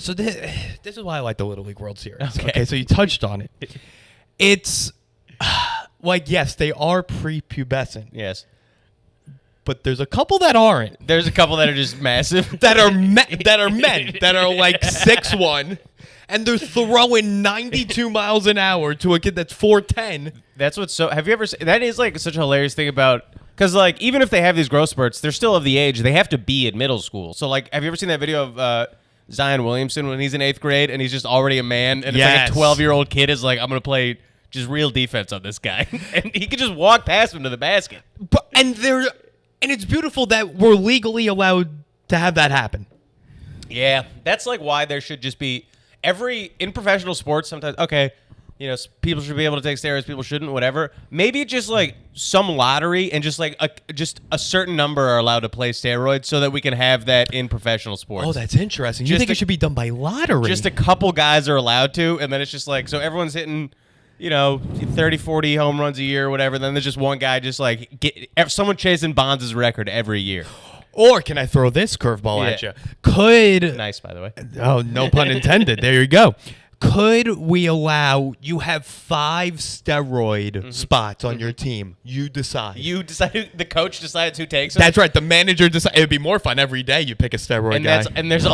this is why I like the Little League World Series. Okay, so you touched on it. It's like, yes, they are prepubescent. Yes. But there's a couple that aren't. There's a couple that are just massive. that are men that are like 6'1", and they're throwing 92 miles an hour to a kid that's 4'10". That's what's so. Have you ever seen that? Is like such a hilarious thing about, because like even if they have these growth spurts, they're still of the age they have to be in middle school. So like, have you ever seen that video of Zion Williamson when he's in 8th grade and he's just already a man, and it's like a 12-year-old kid is like, I'm gonna play just real defense on this guy, and he could just walk past him to the basket. And it's beautiful that we're legally allowed to have that happen. Yeah, that's like why there should just be in professional sports sometimes, okay, you know, people should be able to take steroids, people shouldn't, whatever. Maybe just like some lottery and just like a certain number are allowed to play steroids so that we can have that in professional sports. Oh, that's interesting. You think it should be done by lottery? Just a couple guys are allowed to, and then it's just like, so everyone's hitting, you know, 30, 40 home runs a year or whatever. Then there's just one guy just like someone chasing Bonds' record every year. Or can I throw this curveball at you? Nice, by the way. Oh, no pun intended. There you go. Could we allow you have 5 steroid spots on your team? You decide. The coach decides who takes them? That's right. The manager decides. It would be more fun every day. You pick a steroid guy. And there's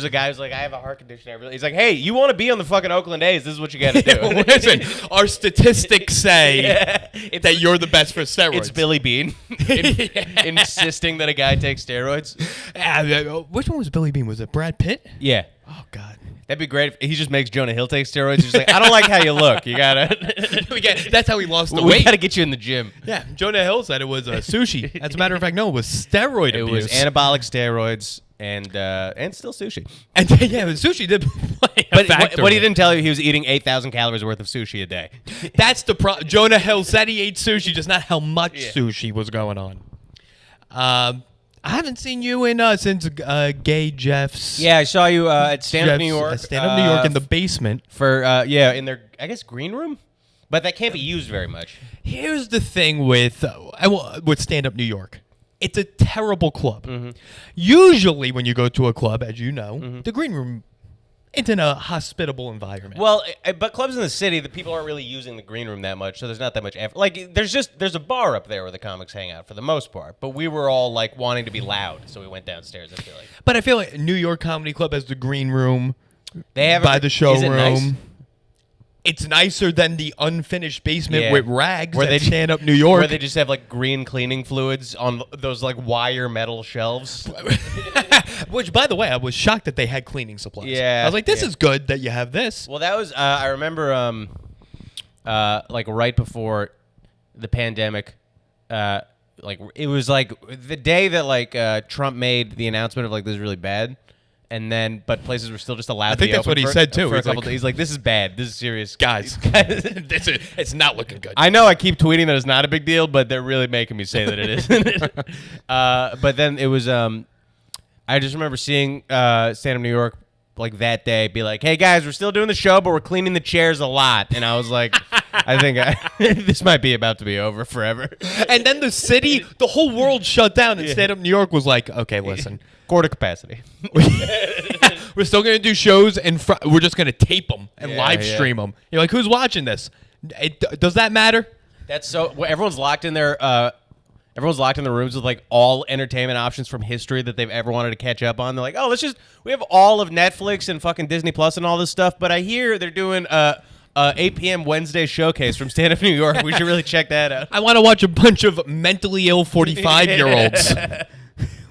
a guy who's like, I have a heart condition. He's like, hey, you want to be on the fucking Oakland A's? This is what you got to do. Listen, our statistics say that you're the best for steroids. It's Billy Bean insisting that a guy takes steroids. Which one was Billy Bean? Was it Brad Pitt? Yeah. Oh, God. That'd be great if he just makes Jonah Hill take steroids. He's like, I don't like how you look. You gotta. That's how he lost the weight. weight. We gotta get you in the gym. Yeah, Jonah Hill said it was sushi. As a matter of fact, no, it was steroid abuse. It was anabolic steroids and still sushi. And sushi did play a factor. What he didn't tell you, he was eating 8,000 calories worth of sushi a day. That's the problem. Jonah Hill said he ate sushi, just not how much sushi was going on. I haven't seen you since Gay Jeff's. Yeah, I saw you at Stand Up New York. Stand Up New York in the basement. For in their, I guess, green room? But that can't be used very much. Here's the thing with Stand Up New York. It's a terrible club. Mm-hmm. Usually when you go to a club, as you know, the green room, it's in a hospitable environment. Well, but clubs in the city, the people aren't really using the green room that much, so there's not that much effort. Like, there's a bar up there where the comics hang out for the most part, but we were all like wanting to be loud, so we went downstairs. I feel like. But I feel like New York Comedy Club has the green room. They have by the showroom. Is it nice? It's nicer than the unfinished basement with rags where they Stand Up New York. Where they just have like green cleaning fluids on those like wire metal shelves. Which, by the way, I was shocked that they had cleaning supplies. Yeah. I was like, this is good that you have this. Well, that was, I remember like right before the pandemic, like it was like the day that like Trump made the announcement of like this is really bad. And then, but places were still just allowed to be open. I think that's what he said, too. For a couple days. He's like, this is bad. This is serious. Guys, it's not looking good. I know I keep tweeting that it's not a big deal, but they're really making me say that it is. But then it was, I just remember seeing Stand Up New York like that day be like, hey, guys, we're still doing the show, but we're cleaning the chairs a lot. And I was like, I think this might be about to be over forever. And then the whole world shut down, and Stand Up New York was like, okay, listen. Quarter capacity. We're still going to do shows, and we're just going to tape them and live stream them. You're like, who's watching this? Does that matter? That's so. Well, everyone's locked in their rooms with like all entertainment options from history that they've ever wanted to catch up on. They're like, oh, we have all of Netflix and fucking Disney Plus and all this stuff, but I hear they're doing 8 p.m. Wednesday showcase from Stand Up New York. We should really check that out. I want to watch a bunch of mentally ill 45-year-olds.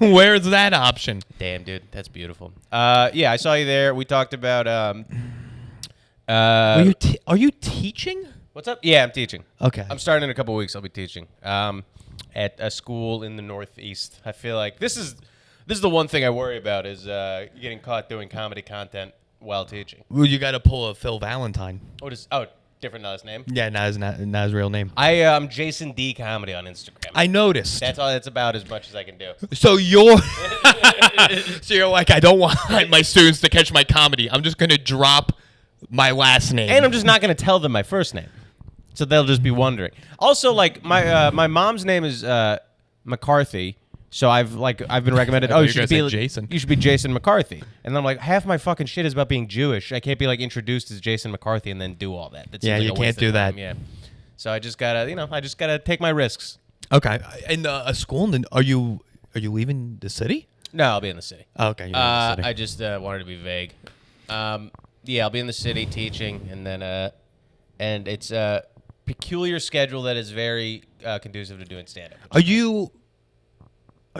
Where's that option? Damn, dude, that's beautiful. I saw you there. We talked about. Are you teaching? What's up? Yeah, I'm teaching. Okay. I'm starting in a couple weeks. I'll be teaching at a school in the Northeast. I feel like this is the one thing I worry about is getting caught doing comedy content while teaching. Well, you got to pull a Phil Valentine. Different, not his name? Yeah, not his real name. I'm Jason D. Comedy on Instagram. I noticed. That's about as much as I can do. So you're like, I don't want my students to catch my comedy. I'm just going to drop my last name. And I'm just not going to tell them my first name. So they'll just be wondering. Also, like, my mom's name is McCarthy, So I've been recommended. I Oh, thought you you should were be gonna say Jason. You should be Jason McCarthy. And then I'm like, half my fucking shit is about being Jewish. I can't be like introduced as Jason McCarthy and then do all that. That seems Yeah, like you a can't waste of do time. that. Yeah. So I just gotta take my risks. Okay. And a school, and then are you leaving the city? No, I'll be in the city. Oh, okay. You're in the city. I just wanted to be vague. Yeah, I'll be in the city teaching, and then and it's a peculiar schedule that is very conducive to doing stand-up. Are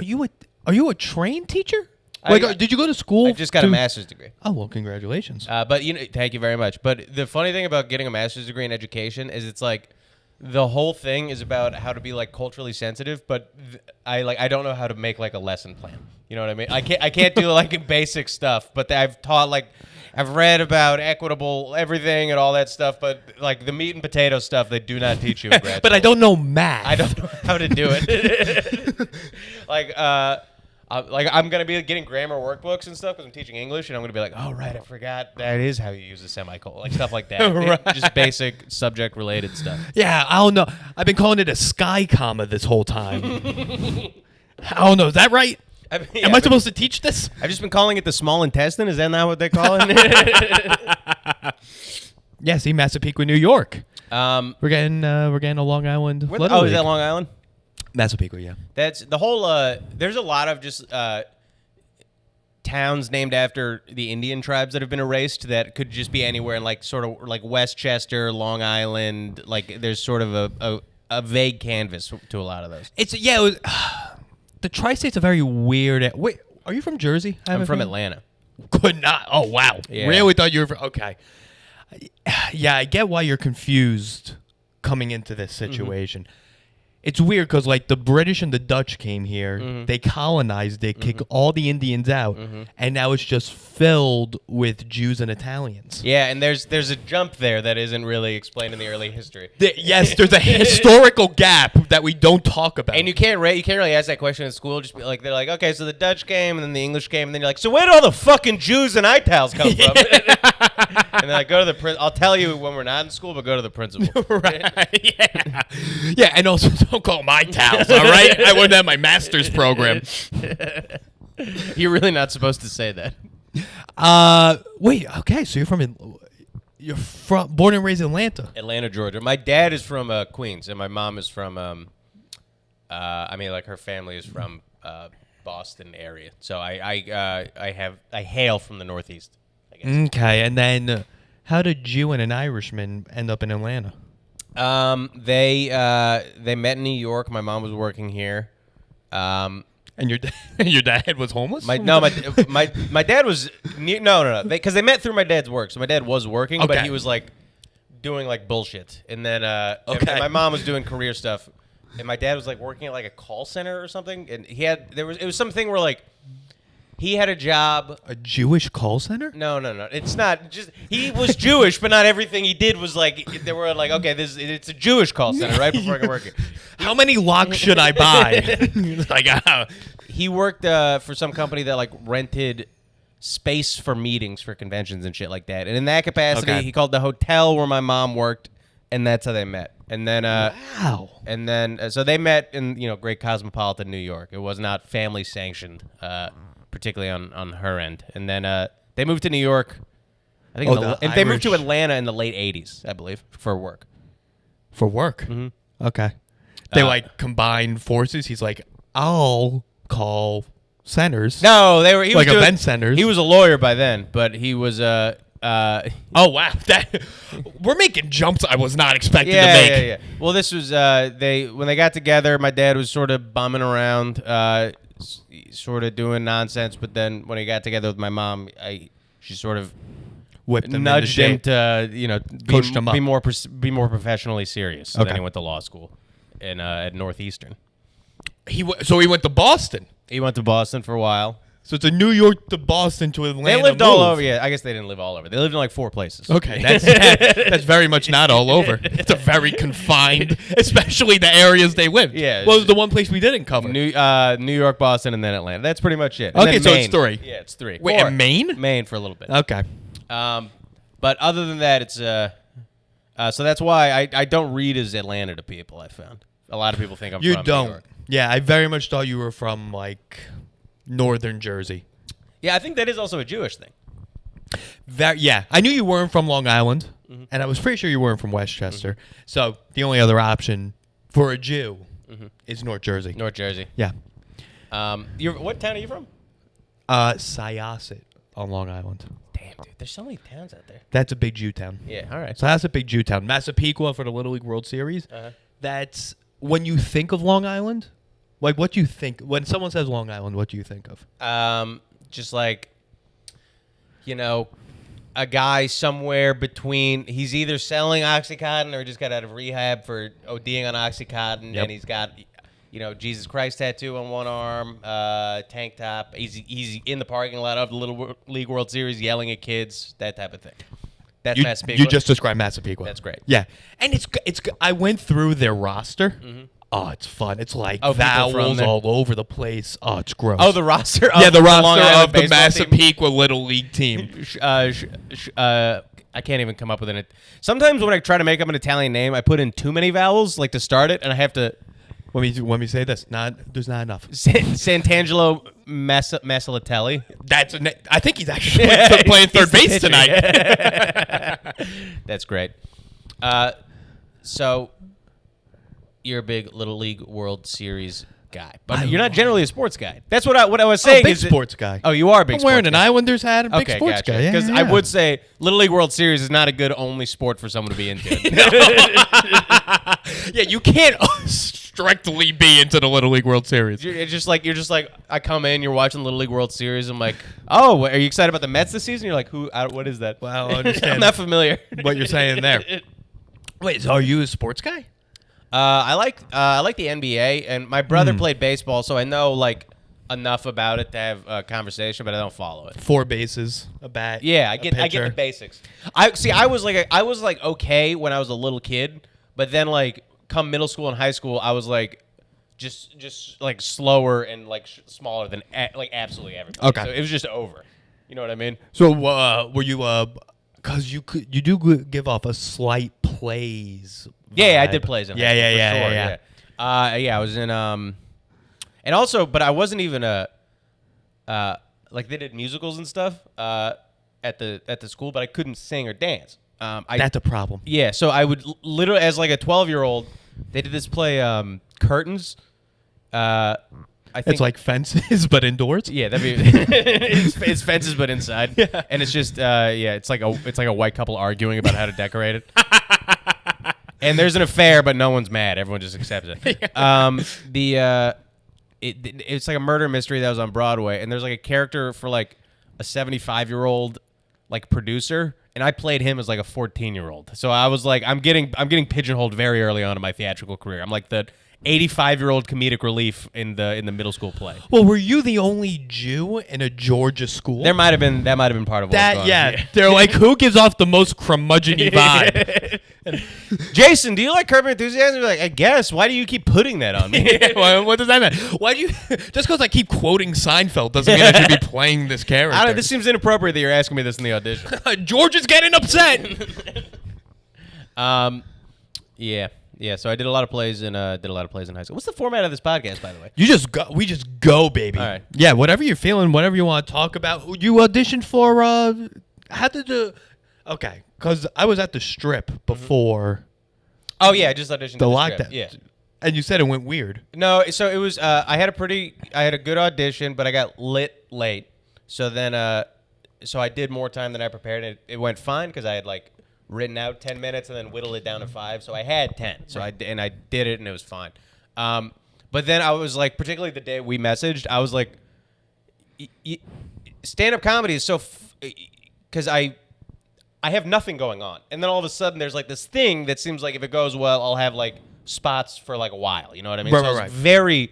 you a trained teacher? Did you go to school? I just got a master's degree. Oh well, congratulations. But thank you very much. But the funny thing about getting a master's degree in education is it's like the whole thing is about how to be like culturally sensitive. But I don't know how to make like a lesson plan. You know what I mean? I can't do like basic stuff. But I've taught I've read about equitable everything and all that stuff. But like the meat and potato stuff, they do not teach you in grad But school. I don't know math. I don't know how to do it. I'm gonna be getting grammar workbooks and stuff because I'm teaching English, and I'm gonna be like, oh right, I forgot that is how you use a semicolon, like stuff like that. Right. Just basic subject related stuff. Yeah, I don't know. I've been calling it a sky comma this whole time. I don't know. Is that right? Am I supposed to teach this? I've just been calling it the small intestine. Is that not what they call it? Yeah, see, Massapequa, New York. We're We're getting a Long Island. is that Long Island? Massapequa, yeah. That's the whole. There's a lot of just towns named after the Indian tribes that have been erased that could just be anywhere in like sort of like Westchester, Long Island. Like there's sort of a vague canvas to a lot of those. The tri-state's a very weird. Wait, are you from Jersey? I'm from Atlanta. Could not. Oh wow. Yeah. Really thought you were. Okay. Yeah, I get why you're confused coming into this situation. It's weird because like the British and the Dutch came here, they colonized it, kicked all the Indians out, and now it's just filled with Jews and Italians. Yeah, and there's a jump there that isn't really explained in the early history. Yes, there's a historical gap that we don't talk about. And you can't really ask that question in school. Just be like, they're like, okay, so the Dutch came and then the English came, and then you're like, so where did all the fucking Jews and Itals come from? And then I go to the I'll tell you when we're not in school, but go to the principal. Right? Yeah. Yeah, and also don't call my towels, all right? I wouldn't have my master's program. You're really not supposed to say that. Wait, okay, so you're born and raised in Atlanta. Atlanta, Georgia. My dad is from Queens, and my mom is from her family is from Boston area. So I hail from the Northeast, I guess. Okay, and then how did you and an Irishman end up in Atlanta? They met in New York. My mom was working here. And your dad was homeless? My dad was no. Because they met through my dad's work. So my dad was working, but he was like doing like bullshit. And then and my mom was doing career stuff. And my dad was like working at like a call center or something. And it was something where like he had a job. A Jewish call center? No. It's not just he was Jewish, but not everything he did was like they were like, okay, it's a Jewish call center right before I can work it. How many locks should I buy? He worked for some company that like rented space for meetings for conventions and shit like that. And in that capacity, he called the hotel where my mom worked, and that's how they met. And then wow. And then so they met in great cosmopolitan New York. It was not family sanctioned. Particularly on her end, and then they moved to New York. I think, and they moved to Atlanta in the late '80s, I believe, for work. For work, okay. They like combined forces. He's like, I'll call centers. No, they were he like was event centers. He was a lawyer by then, but he was oh wow, we're making jumps I was not expecting to make. Yeah. Well, this was when they got together. My dad was sort of bumming around. Sort of doing nonsense, but then when he got together with my mom, she sort of whipped him, nudged him to coached him up. be more professionally serious. So then he went to law school at Northeastern. So he went to Boston. He went to Boston for a while. So it's a New York to Boston to Atlanta. They lived all over. Yeah, I guess they didn't live all over. They lived in like 4 places. Okay, that's very much not all over. It's a very confined, especially the areas they lived. Yeah. What was the one place we didn't cover? New York, Boston, and then Atlanta. That's pretty much it. Okay, so it's 3. Yeah, it's 3. Wait, and Maine? Maine for a little bit. Okay. But other than that, it's so that's why I don't read as Atlanta to people. I found A lot of people think I'm You from don't. New York. Yeah, I very much thought you were from like northern Jersey. Yeah, I think that is also a Jewish thing. Yeah, I knew you weren't from Long Island, and I was pretty sure you weren't from Westchester. So the only other option for a Jew is North Jersey. North Jersey. Yeah. What town are you from? Syosset on Long Island. Damn, dude. There's so many towns out there. That's a big Jew town. Yeah, all right. Syosset, big Jew town. Massapequa for the Little League World Series. That's when you think of Long Island. Like, what do you think when someone says Long Island? What do you think of? Just like, a guy somewhere between. He's either selling OxyContin or just got out of rehab for ODing on OxyContin, and he's got, Jesus Christ tattoo on one arm, tank top. He's in the parking lot of the Little League World Series yelling at kids, that type of thing. That's Massapequa. You just described Massapequa. That's great. Yeah, and it's. I went through their roster. Oh, it's fun. It's like vowels all over the place. Oh, it's gross. Oh, the roster of the roster Long Island of the baseball Massapequa Little League team. I can't even come up with it. Sometimes when I try to make up an Italian name, I put in too many vowels, like to start it, and I have to. Let me say this. There's not enough. Santangelo Masalatelli. I think he's actually playing third base tonight. That's great. So you're a big Little League World Series guy, but you're not generally a sports guy. That's what I was saying. Big sports guy. Oh, you are a big. I'm wearing sports an guy. Islanders hat and big sports guy. Because Yeah. I would say Little League World Series is not a good only sport for someone to be into. Yeah, you can't strictly be into the Little League World Series. You're just like I come in, you're watching Little League World Series. I'm like, oh, are you excited about the Mets this season? You're like, who? What is that? Well, I understand. I'm not familiar. What you're saying there. Wait, so are you a sports guy? I like the NBA, and my brother played baseball, so I know like enough about it to have a conversation, but I don't follow it. 4 bases, a bat. Yeah, I get the basics. I was like okay when I was a little kid, but then like come middle school and high school, I was like just like slower and like smaller than like absolutely everybody. Okay, so it was just over. You know what I mean? So were you because you do give off a slight plays. Yeah, I did plays in yeah, high school, yeah, for sure, yeah. Yeah, I was in and also, but I wasn't even like they did musicals and stuff at the school, but I couldn't sing or dance. That's a problem. Yeah, so I would literally, as like a 12-year-old, they did this play, Curtains. I think It's like Fences, but indoors. yeah, that'd be it's fences but inside, and it's just it's like a white couple arguing about how to decorate it. And there's an affair, but no one's mad. Everyone just accepts it. It's like a murder mystery that was on Broadway, and there's like a character for like a 75-year-old like producer, and I played him as like a 14-year-old. So I was like, I'm getting pigeonholed very early on in my theatrical career. I'm like the 85-year-old comedic relief in the middle school play. Well, were you the only Jew in a Georgia school? That might have been part of what was going on. Yeah. They're like, who gives off the most curmudgeon-y vibe? Jason, do you like Curb Your Enthusiasm? You're like, I guess. Why do you keep putting that on me? Well, what does that mean? Why do you just because I keep quoting Seinfeld doesn't mean I should be playing this character? This seems inappropriate that you're asking me this in the audition. George is getting upset. Yeah. So I did a lot of plays in high school. What's the format of this podcast, by the way? We just go, baby. All right. Yeah, whatever you're feeling, whatever you want to talk about. You auditioned for okay, because I was at the Strip before. Oh yeah, I just auditioned the at lockdown. Strip. Yeah. And you said it went weird. No, so it was. I had a good audition, but I got lit late. So then, so I did more time than I prepared, and it went fine because I had like written out 10 minutes and then whittled it down to 5. So I had 10. So I did it, and it was fine. But then I was like, particularly the day we messaged, I was like, stand-up comedy is so because I have nothing going on, and then all of a sudden there's like this thing that seems like if it goes well, I'll have like spots for like a while. You know what I mean? Right.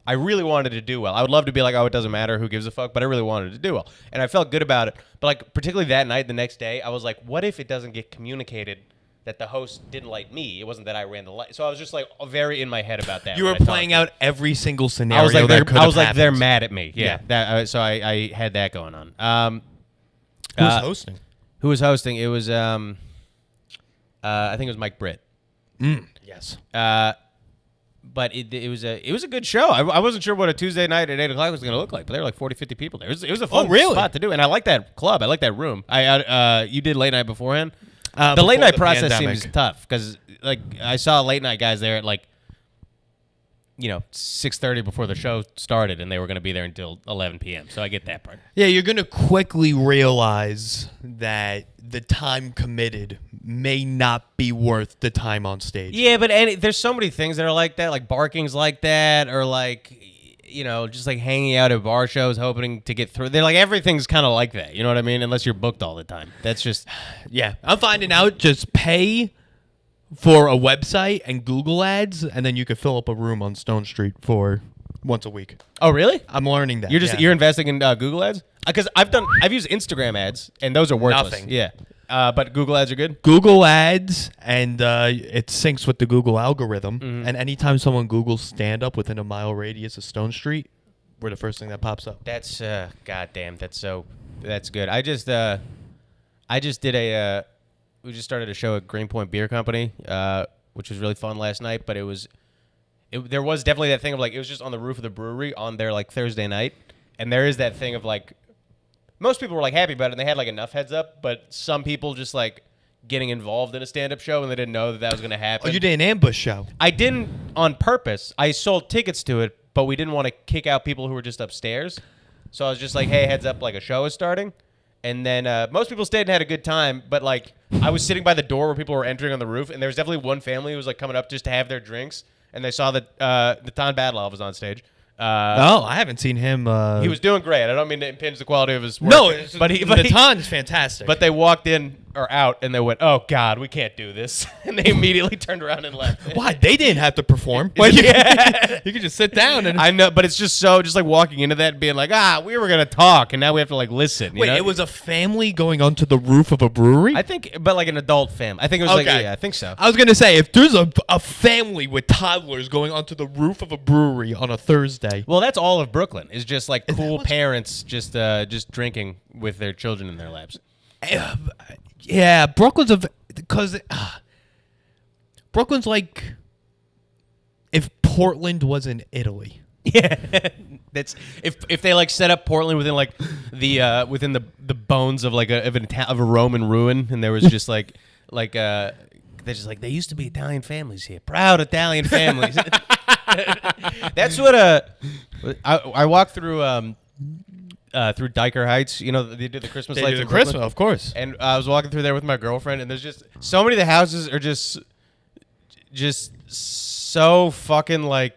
I really wanted to do well. I would love to be like, oh, it doesn't matter, who gives a fuck, but I really wanted to do well, and I felt good about it. But like particularly that night, the next day, I was like, what if it doesn't get communicated that the host didn't like me? It wasn't that I ran the light. So I was just like very in my head about that. You were playing out every single scenario. I was like, they're mad at me. Yeah. So I had that going on. Who was hosting? Who was hosting? It was I think it was Mike Britt. Yes. But it was a good show. I wasn't sure what a Tuesday night at 8 o'clock was going to look like, but there were like 40, 50 people there. It was a fun spot to do, and I like that club. I like that room. You did late night beforehand. The late night process seems tough because like I saw late night guys there at like 6:30 before the show started, and they were going to be there until 11 p.m. So I get that part. Yeah, you're going to quickly realize that the time committed may not be worth the time on stage. Yeah, but there's so many things that are like that, like barking's like that, or like, just like hanging out at bar shows hoping to get through. They're like, everything's kind of like that. You know what I mean? Unless you're booked all the time. That's just... Yeah, I'm finding out just pay for a website and Google ads, and then you could fill up a room on Stone Street for once a week. Oh, really? I'm learning that. You're investing in Google ads? Because I've used Instagram ads, and those are worthless. Nothing. Yeah. But Google ads are good? Google ads, and it syncs with the Google algorithm. Mm-hmm. And anytime someone Googles stand-up within a mile radius of Stone Street, we're the first thing that pops up. That's, goddamn, that's good. I just did we just started a show at Greenpoint Beer Company, which was really fun last night, but there was definitely that thing of like, it was just on the roof of the brewery on their like Thursday night. And there is that thing of like, most people were like happy about it and they had like enough heads up, but some people just like getting involved in a stand-up show and they didn't know that was going to happen. Oh, you did an ambush show? I didn't on purpose. I sold tickets to it, but we didn't want to kick out people who were just upstairs. So I was just like, hey, heads up, like a show is starting. And then most people stayed and had a good time, but like I was sitting by the door where people were entering on the roof, and there was definitely one family who was like coming up just to have their drinks, and they saw that the Ton Badlov was on stage. I haven't seen him. He was doing great. I don't mean to impinge the quality of his work. No, the Ton's fantastic. But they walked in or out, and they went, "Oh God, we can't do this," and they immediately turned around and left. Why? They didn't have to perform. Yeah. You could just sit down and. I know, but it's just like walking into that and being like, we were gonna talk, and now we have to like listen. Wait, it was a family going onto the roof of a brewery? I think, but like an adult family. I think it was like, I think so. I was gonna say, if there's a family with toddlers going onto the roof of a brewery on a Thursday. Well, that's all of Brooklyn. Is just like cool parents just drinking with their children in their laps. Yeah, Brooklyn's Brooklyn's like if Portland was in Italy. Yeah, that's if they like set up Portland within like within the bones of like a Roman ruin, and there was just like they're just like, they used to be Italian families here, proud Italian families. That's what I walked through Diker Heights. You know, they did the Christmas lights. They did the Christmas, of course. And I was walking through there with my girlfriend, and there's just so many of the houses are just so fucking like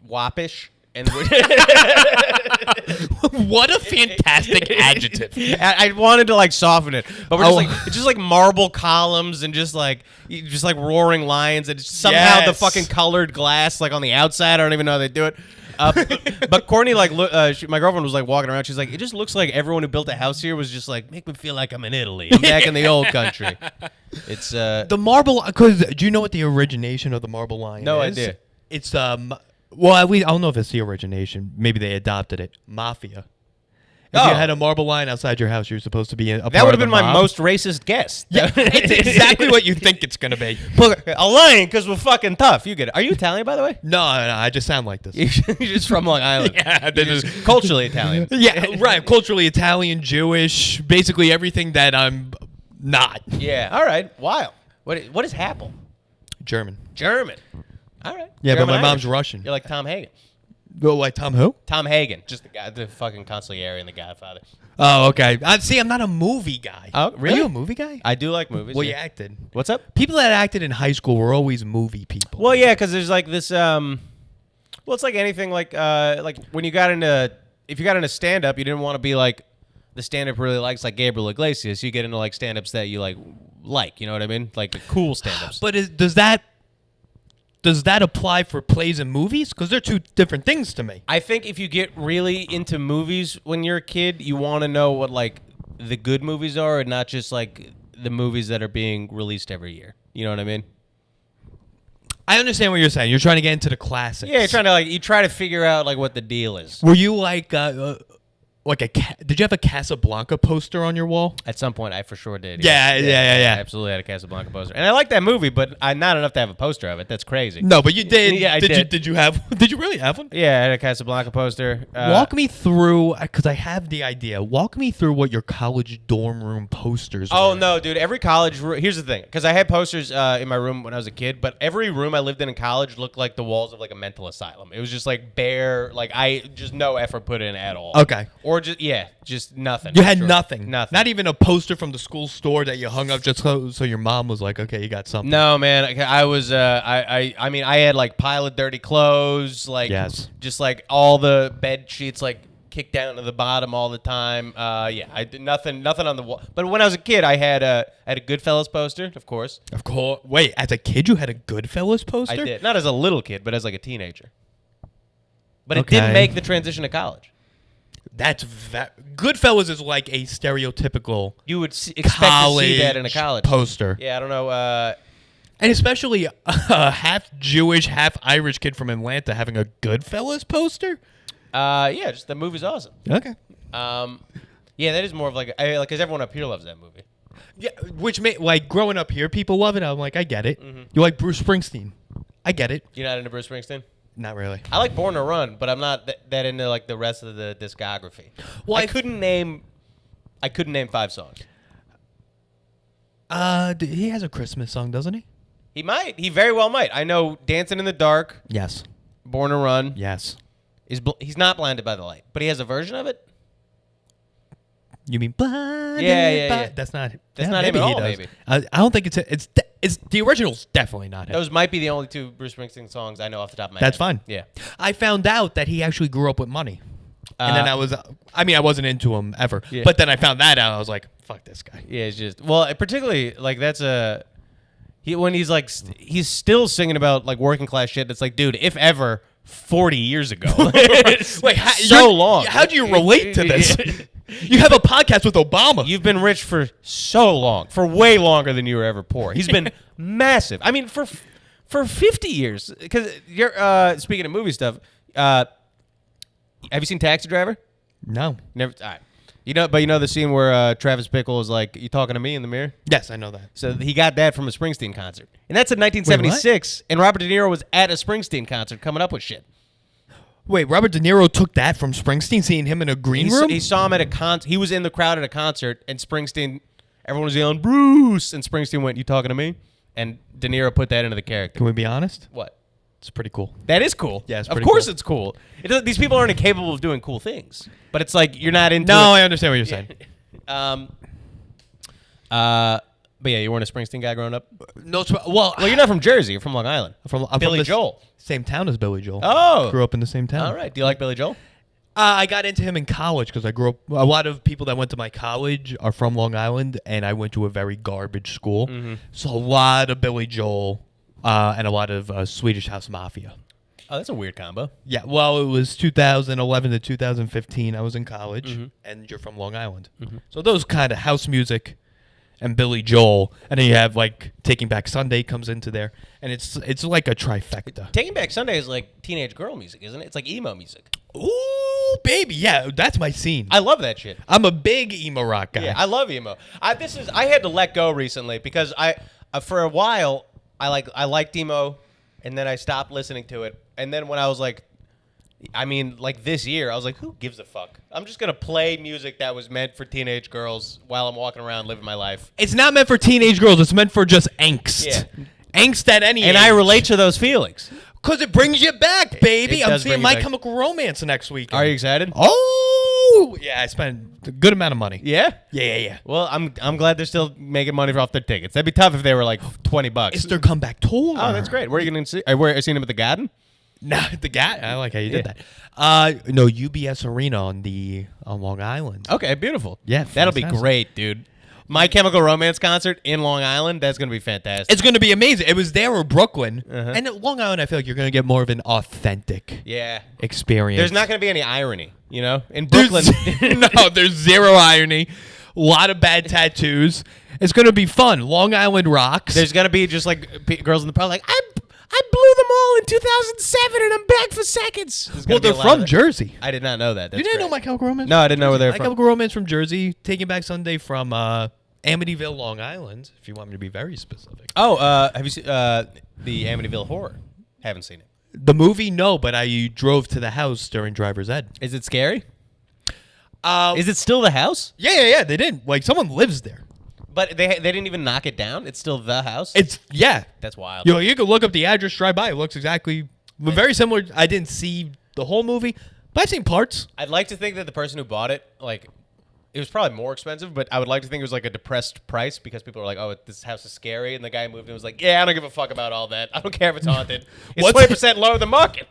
whoppish. And what a fantastic adjective. I wanted to like soften it, but we're just like, it's just like marble columns and just like roaring lions, and somehow the fucking colored glass like on the outside. I don't even know how they do it. But Courtney, like, my girlfriend was like walking around. She's like, it just looks like everyone who built a house here was just like, make me feel like I'm in Italy. I'm back in the old country. It's the marble. Because do you know what the origination of the marble lion is? No idea. It's well, I don't know if it's the origination. Maybe they adopted it. Mafia. If you had a marble lion outside your house, you're supposed to be a part of the mob. That would have been my most racist guess. Yeah, it's exactly what you think it's going to be. A lion, because we're fucking tough. You get it. Are you Italian, by the way? No, I just sound like this. You're just from Long Island. Yeah, you're just culturally Italian. Yeah, right. Culturally Italian, Jewish, basically everything that I'm not. Yeah. All right. Wild. What is Happle? German. All right. Yeah, German but my Irish. mom's Russian. You're like Tom Hagen. Oh, like Tom who? Tom Hagen, just the guy, the fucking consigliere in The Godfather. Oh, okay. See, I'm not a movie guy. Oh, really? Are you a movie guy? I do like movies. Well, you acted. What's up? People that acted in high school were always movie people. Well, yeah, because there's like this. Well, it's like anything. Like when you got into, if you got into stand up, you didn't want to be like the stand up really likes like Gabriel Iglesias. You get into like stand ups that you like. You know what I mean? Like the cool stand ups. But does that apply for plays and movies? Because they're two different things to me. I think if you get really into movies when you're a kid, you want to know what like the good movies are, and not just like the movies that are being released every year. You know what I mean? I understand what you're saying. You're trying to get into the classics. Yeah, you're trying to you try to figure out like what the deal is. Were you like did you have a Casablanca poster on your wall? At some point, I for sure did. Yeah. I absolutely had a Casablanca poster, and I like that movie, but not enough to have a poster of it. That's crazy. No, but you did. Yeah, I did. Did you really have one? Yeah, I had a Casablanca poster. Walk me through, because I have the idea. Walk me through what your college dorm room posters were. Oh no, dude! Every college room. Here's the thing, because I had posters in my room when I was a kid, but every room I lived in college looked like the walls of like a mental asylum. It was just like bare, like I just no effort put in at all. Okay. Or just nothing. You had nothing. Nothing. Not even a poster from the school store that you hung up just so your mom was like, okay, you got something. No, man. I was I mean I had like pile of dirty clothes, like just like all the bed sheets like kicked down to the bottom all the time. I did nothing on the wall. But when I was a kid, I had a Goodfellas poster, of course. Of course. Wait, as a kid you had a Goodfellas poster? I did. Not as a little kid, but as like a teenager. But it didn't make the transition to college. Goodfellas is like a stereotypical you would expect to see that in a college poster. Yeah, I don't know. And especially a half Jewish, half Irish kid from Atlanta having a Goodfellas poster. Yeah, just the movie's awesome. Okay. Yeah, that is more of like because everyone up here loves that movie. Yeah, which like growing up here, people love it. I'm like, I get it. Mm-hmm. You like Bruce Springsteen? I get it. You're not into Bruce Springsteen? Not really. I like Born to Run, but I'm not that into like the rest of the discography. Well, I couldn't name 5 songs. He has a Christmas song, doesn't he? He might. He very well might. I know Dancing in the Dark. Yes. Born to Run. Yes. He's not Blinded by the Light, but he has a version of it. You mean Blinded? Yeah. That's not him. That's not him at all, maybe. I don't think it's the original's definitely not him. Those might be the only 2 Bruce Springsteen songs I know off the top of my head. That's fine. Yeah. I found out that he actually grew up with money. And then I wasn't into him ever. Yeah. But then I found that out. I was like, fuck this guy. Yeah, it's just, well, particularly, like, that's when he's, like, he's still singing about, like, working class shit. It's like, dude, if ever, 40 years ago. Like, so long. How do you relate to this? You have a podcast with Obama. You've been rich for so long, for way longer than you were ever poor. He's been massive. I mean, for 50 years. Because you're speaking of movie stuff, have you seen Taxi Driver? No, never. All right. You know the scene where Travis Bickle is like, "You talking to me in the mirror?" Yes, I know that. So he got that from a Springsteen concert, and that's in 1976. And Robert De Niro was at a Springsteen concert, coming up with shit. Wait, Robert De Niro took that from Springsteen, seeing him in a green room? He saw him at a concert. He was in the crowd at a concert, and everyone was yelling, "Bruce!" And Springsteen went, "You talking to me?" And De Niro put that into the character. Can we be honest? What? It's pretty cool. That is cool. Yeah, it's of pretty course cool. It's cool. These people aren't incapable of doing cool things, but it's like you're not into. No, I understand what you're saying. But yeah, you weren't a Springsteen guy growing up? No, well, you're not from Jersey. You're from Long Island. I'm Billy from Joel. Same town as Billy Joel. Oh. Grew up in the same town. All right. Do you like Billy Joel? I got into him in college because I grew up. A lot of people that went to my college are from Long Island, and I went to a very garbage school. Mm-hmm. So a lot of Billy Joel and a lot of Swedish House Mafia. Oh, that's a weird combo. Yeah, well, it was 2011 to 2015. I was in college, and you're from Long Island. Mm-hmm. So those kind of house music and Billy Joel, and then you have like Taking Back Sunday comes into there, and it's like a trifecta. Taking Back Sunday is like teenage girl music, isn't it? It's like emo music. Ooh, baby, yeah, that's my scene. I love that shit. I'm a big emo rock guy. Yeah, I love emo. I had to let go recently because for a while I liked emo, and then I stopped listening to it, and then when I was like, like this year, I was like, who gives a fuck? I'm just going to play music that was meant for teenage girls while I'm walking around living my life. It's not meant for teenage girls. It's meant for just angst. Yeah. Angst at any age. And I relate to those feelings. Because it brings you back, baby. I'm seeing My back. Chemical Romance next week. Are you excited? Oh! Yeah, I spent a good amount of money. Yeah? Yeah. Well, I'm glad they're still making money off their tickets. That'd be tough if they were like $20. It's their comeback tour. Oh, that's great. Where are you going to see? Are you seeing them at the Garden? No, the guy. I like how you did that. No, UBS Arena on Long Island. Okay, beautiful. Yeah, that'll be great, dude. My Chemical Romance concert in Long Island. That's gonna be fantastic. It's gonna be amazing. It was there or Brooklyn, and at Long Island, I feel like you're gonna get more of an authentic experience. There's not gonna be any irony, In Brooklyn, no, there's zero irony. A lot of bad tattoos. It's gonna be fun. Long Island rocks. There's gonna be just like girls in the park like I blew them all in 2007, and I'm back for seconds. Well, they're from Jersey. I did not know that. That's You didn't know great. My Chemical Romance? No, I didn't know where they're My from. Chemical Romance from Jersey. Taking Back Sunday from Amityville, Long Island, if you want me to be very specific. Oh, have you seen the Amityville Horror? Haven't seen it. The movie, no, but I drove to the house during driver's ed. Is it scary? Is it still the house? Yeah. They didn't. Like, someone lives there. But they didn't even knock it down? It's still the house? Yeah. That's wild. You can look up the address, drive by. It looks exactly very similar. I didn't see the whole movie, but I've seen parts. I'd like to think that the person who bought it, like, it was probably more expensive, but I would like to think it was like a depressed price because people were like, oh, this house is scary. And the guy moved and was like, yeah, I don't give a fuck about all that. I don't care if it's haunted. It's 20% lower than market.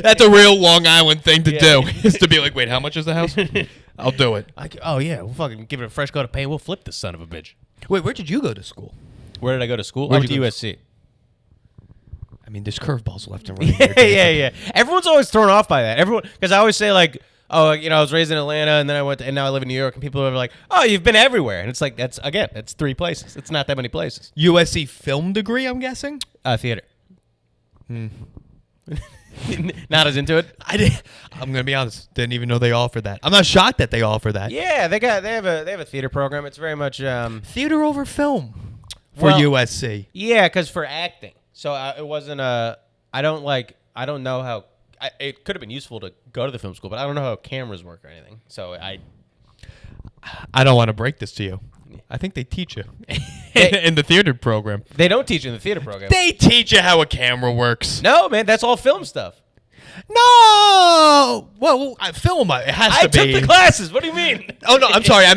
That's a real Long Island thing to Yeah. do, is to be like, wait, how much is the house? I'll do it. Oh, yeah, we'll fucking give it a fresh coat of paint. We'll flip this son of a bitch. Wait, where did you go to school? Where did I go to school? I Where'd went to you go to USC. I mean, there's curveballs left and right. Yeah. Everyone's always thrown off by that. Everyone, because I always say like, oh, I was raised in Atlanta and then and now I live in New York, and people are like, oh, you've been everywhere, and it's like that's 3 places. It's not that many places. USC film degree, I'm guessing. Theater. Not as into it. I'm gonna be honest. Didn't even know they offered that. I'm not shocked that they offer that. Yeah, they have a theater program. It's very much Theater over film for Well, USC. yeah, because for acting. So it wasn't I don't know how. It could have been useful to go to the film school, but I don't know how cameras work or anything. So I don't want to break this to you. I think they teach you in the theater program. They don't teach in the theater program. They teach you how a camera works. No, man, that's all film stuff. No. Well, film. It has I to be. took the classes. What do you mean? Oh no, I'm sorry. In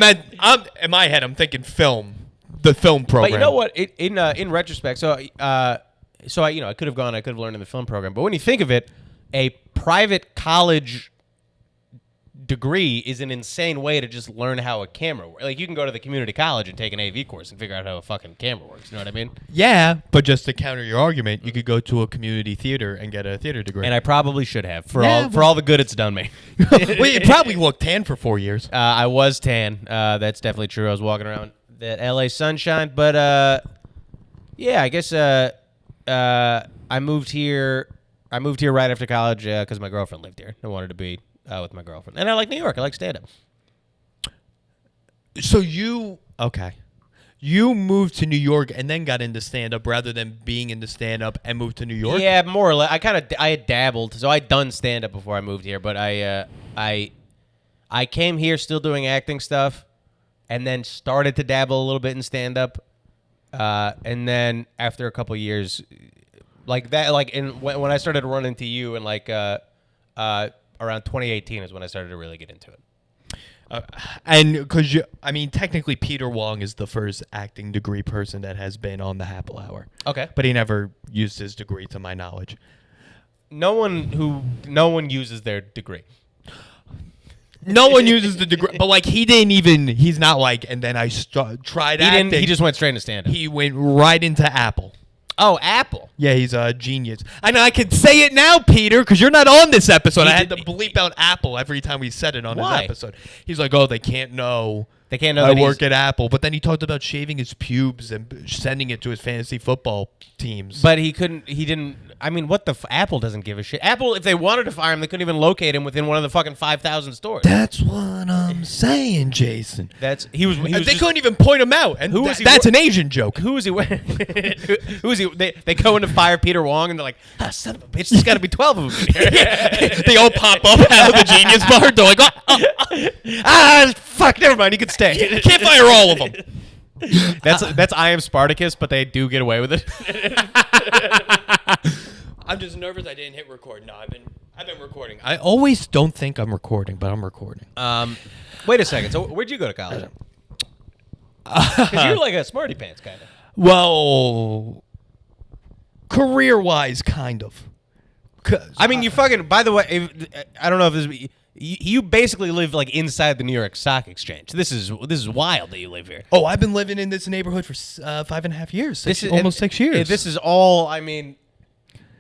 my head, I'm thinking film. The film program. But you know what? In retrospect, so I could have gone. I could have learned in the film program. But when you think of it, a private college degree is an insane way to just learn how a camera works. Like, you can go to the community college and take an AV course and figure out how a fucking camera works. You know what I mean? Yeah, but just to counter your argument, you could go to a community theater and get a theater degree. And I probably should have for Yeah, all the good it's done me. well, you probably looked tan for 4 years. I was tan. That's definitely true. I was walking around that LA sunshine, but yeah, I guess I moved here. I moved here right after college because my girlfriend lived here. I wanted to be with my girlfriend, and I like New York. I like stand-up. So you moved to New York and then got into stand-up rather than being into stand-up and moved to New York? Yeah, more or less. I had dabbled, so I'd done stand-up before I moved here, but I came here still doing acting stuff, and then started to dabble a little bit in stand-up, and then after a couple years, like that, when I started running to you, and around 2018 is when I started to really get into it. And because technically Peter Wong is the first acting degree person that has been on the Happy Hour. Okay. But he never used his degree, to my knowledge. No one uses their degree. No one uses the degree, but he's not like, and then I tried acting. He just went straight into stand-up. He went right into Apple. Oh, Apple. Yeah, he's a genius. I know I can say it now, Peter, because you're not on this episode. I had to bleep out Apple every time we said it on Why? his episode. He's like, oh, they can't know. They can't know I that work at Apple. But then he talked about shaving his pubes and sending it to his fantasy football teams. But he didn't. I mean, what the Apple doesn't give a shit. Apple, if they wanted to fire him, they couldn't even locate him within one of the fucking 5,000 stores. That's what I'm saying, Jason. He was They couldn't even point him out. And that's an Asian joke. Who is he? Who is he? They go in to fire Peter Wong, and they're like, son of a bitch, there's got to be 12 of them in here. They all pop up out of the Genius Bar. They're like, fuck, never mind, you can stay. Can't fire all of them. That's I Am Spartacus, but they do get away with it. I'm just nervous I didn't hit record. No, I've been recording. I always don't think I'm recording, but I'm recording. Wait a second. So where'd you go to college? Because you're like a smarty pants kind of. Well, career-wise, kind of. I mean, you fucking. By the way, I don't know if this. You basically live like inside the New York Stock Exchange. This is wild that you live here. Oh, I've been living in this neighborhood for 5.5 years. Almost 6 years. This is all. I mean,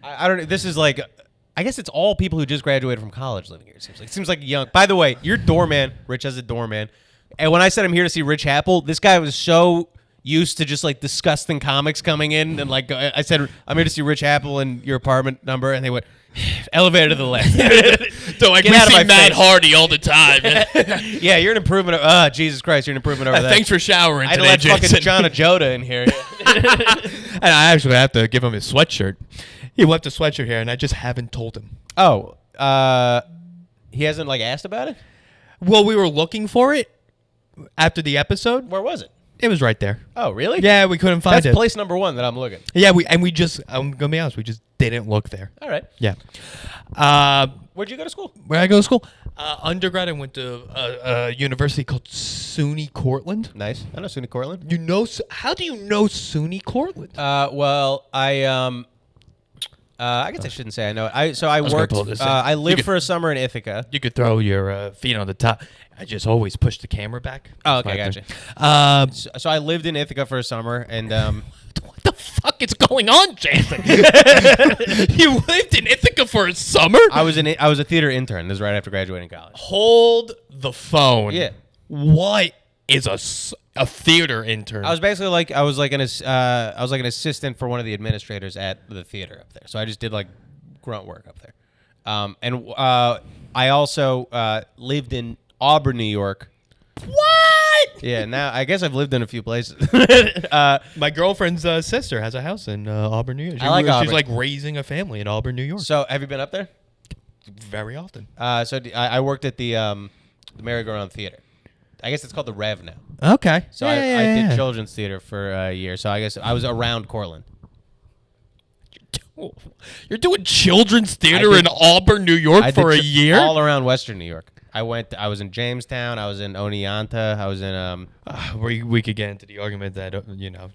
I don't know. This is like. I guess it's all people who just graduated from college living here. It seems like young. By the way, your doorman, Rich, has a doorman, and when I said I'm here to see Rich Happel, this guy was so used to just like disgusting comics coming in, and like I said, I'm here to see Rich Apple and your apartment number, and they went elevator to the left. So like Get we out of see my Matt face. Hardy all the time. Yeah, you're an improvement. Jesus Christ, you're an improvement over there. Thanks for showering I had to today, let fucking Jason. John Jota in here. And I actually have to give him his sweatshirt. He left a sweatshirt here, and I just haven't told him. Oh, he hasn't like asked about it. Well, we were looking for it after the episode. Where was it? It was right there. Oh, really? Yeah, we couldn't find That's it. place number 1 that I'm looking. Yeah, I'm gonna be honest, we just didn't look there. All right. Yeah. Where'd you go to school? Where I go to school? Undergrad, I went to a university called SUNY Cortland. Nice. I know SUNY Cortland. You know? How do you know SUNY Cortland? Well, I guess I shouldn't say I know it. I was gonna worked. pull this in. I You lived could- for a summer in Ithaca. You could throw your feet on the top. I just always push the camera back. Oh, That's okay, my gotcha. thing. So I lived in Ithaca for a summer, and What the fuck is going on, Jason? You lived in Ithaca for a summer? I was a theater intern. This is right after graduating college. Hold the phone. Yeah. What is a theater intern? I was basically like I was like an assistant for one of the administrators at the theater up there. So I just did like grunt work up there, and I also lived in Auburn, New York. What? Yeah, now I guess I've lived in a few places. My girlfriend's sister has a house in Auburn, New York. I like She's Auburn. like raising a family in Auburn, New York. So have you been up there? Very often. I worked at the Merry-Go-Round Theater. I guess it's called the Rev now. Okay. So I did children's theater for a year. So I guess I was around Cortland. You're doing children's theater did- in Auburn, New York for a year? all around Western New York. I was in Jamestown. I was in Oneonta. I was in we could get into the argument that,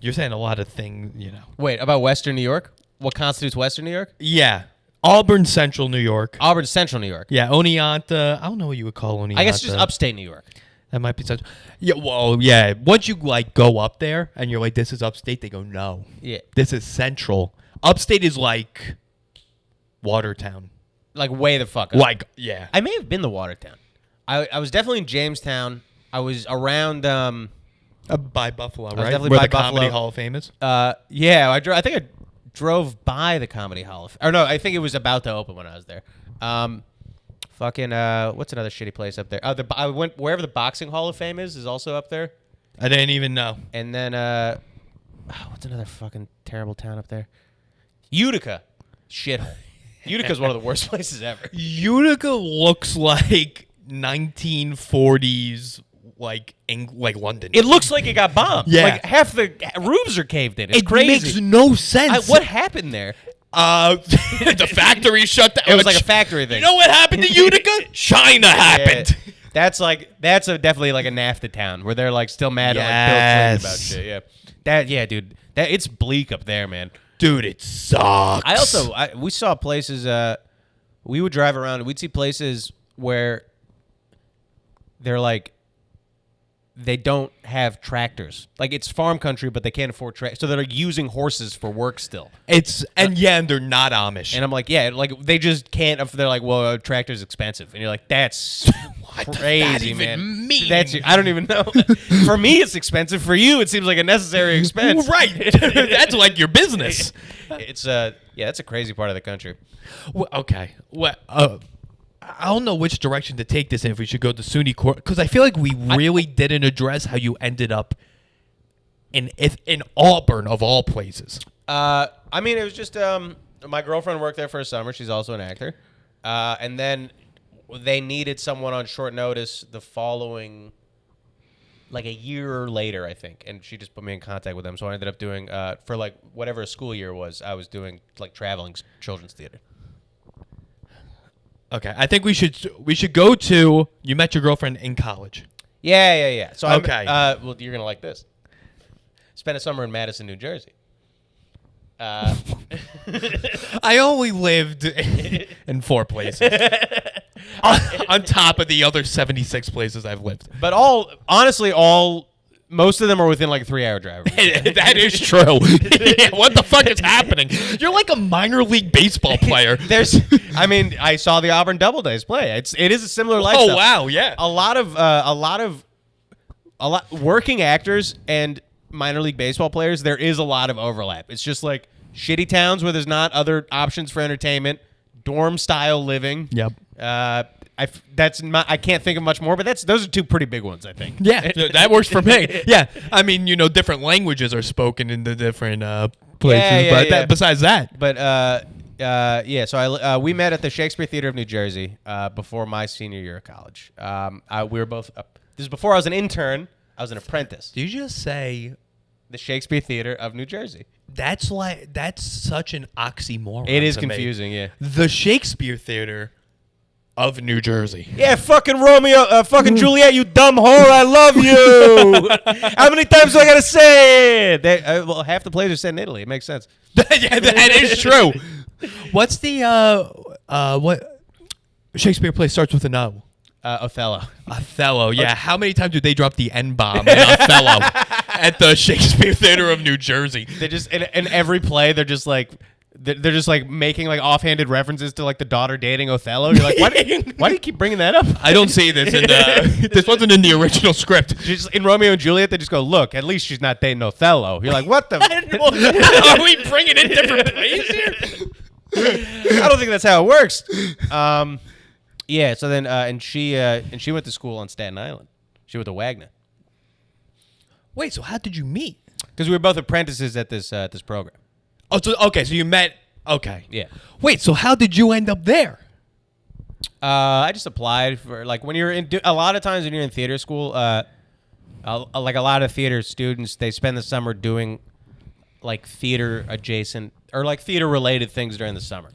you're saying a lot of things, Wait, about Western New York? What constitutes Western New York? Yeah. Auburn, Central New York. Auburn, Central New York. Yeah, Oneonta. I don't know what you would call Oneonta. I guess just upstate New York. That might be Central. Yeah, well, yeah. Once you, like, go up there and you're like, this is upstate, they go, no. Yeah. This is Central. Upstate is like Watertown. Like way the fuck up. Like, yeah. I may have been to Watertown. I was definitely in Jamestown. I was around By Buffalo, right? definitely Where by the Comedy Buffalo. Hall of Fame is? yeah, I think I drove by the Comedy Hall of or no, I think it was about to open when I was there. Fucking what's another shitty place up there? I went wherever the Boxing Hall of Fame is also up there. I didn't even know. And then what's another fucking terrible town up there? Utica. Shithole. Utica's one of the worst places ever. Utica looks like 1940s, like London. It looks like it got bombed. Yeah. Like half the roofs are caved in. It's It crazy. makes no sense. What happened there? The factory shut down. It was like a factory thing. You know what happened to Utica? China happened. Yeah. That's definitely like a NAFTA town where they're like still mad at like Bill Clinton about shit. Yeah, dude, it's bleak up there, man. Dude, it sucks. We saw places. We would drive around and we'd see places where they're like they don't have tractors. Like it's farm country, but they can't afford tractors, so they're using horses for work still. And they're not Amish. And I'm like, yeah, like they just can't. They're like, well, a tractor's expensive, and you're like, that's What does crazy, that even man. mean? I don't even know. For me, it's expensive. For you, it seems like a necessary expense. Right. That's like your business. It's that's a crazy part of the country. Well, okay. Well, I don't know which direction to take this in. If we should go to SUNY Court, because I feel like we really didn't address how you ended up in Auburn of all places. I mean, it was just my girlfriend worked there for a summer. She's also an actor, and then they needed someone on short notice the following, like a year later, I think, and she just put me in contact with them. So I ended up doing for like whatever a school year was, I was doing like traveling children's theater. Okay, I think we should go to. You met your girlfriend in college. Yeah. So Okay. well, you're gonna like this. Spent a summer in Madison, New Jersey. I only lived in 4 places, on top of the other 76 places I've lived. But most of them are within like a 3-hour drive. That is true. Yeah, what the fuck is happening? You're like a minor league baseball player. I saw the Auburn Doubledays play. It is a similar lifestyle. Oh wow, yeah. A lot of working actors and minor league baseball players, there is a lot of overlap. It's just like shitty towns where there's not other options for entertainment, dorm style living. Yep. I can't think of much more, but those are two pretty big ones, I think. Yeah, that works for me. Yeah, I mean, different languages are spoken in the different places, but besides that. But so we met at the Shakespeare Theater of New Jersey before my senior year of college. We were both. This is before I was an intern. I was an apprentice. Did you just say the Shakespeare Theater of New Jersey? That's such an oxymoron. It is confusing. Yeah. The Shakespeare Theater of New Jersey. Yeah, fucking Romeo, fucking Juliet, you dumb whore, I love you. How many times do I gotta say it? Well, half the plays are set in Italy. It makes sense. Yeah, that is true. What's the what Shakespeare play starts with an O? Othello. Othello. Yeah. How many times do they drop the N bomb in Othello at the Shakespeare Theater of New Jersey? They just in every play they're just like making like offhanded references to like the daughter dating Othello. You're like, why do you keep bringing that up? I don't see this in this wasn't in the original script. Just in Romeo and Juliet, they just go, look, at least she's not dating Othello. You're like, what the? Are we bringing in different plays here? I don't think that's how it works. Yeah. So then, and she went to school on Staten Island. She went to Wagner. Wait, so how did you meet? Because we were both apprentices at this program. Oh, so okay, so you met. Okay. Yeah. Wait, so how did you end up there? I just applied for like when you're in. A lot of times when you're in theater school, like a lot of theater students, they spend the summer doing like theater adjacent or like theater related things during the summer.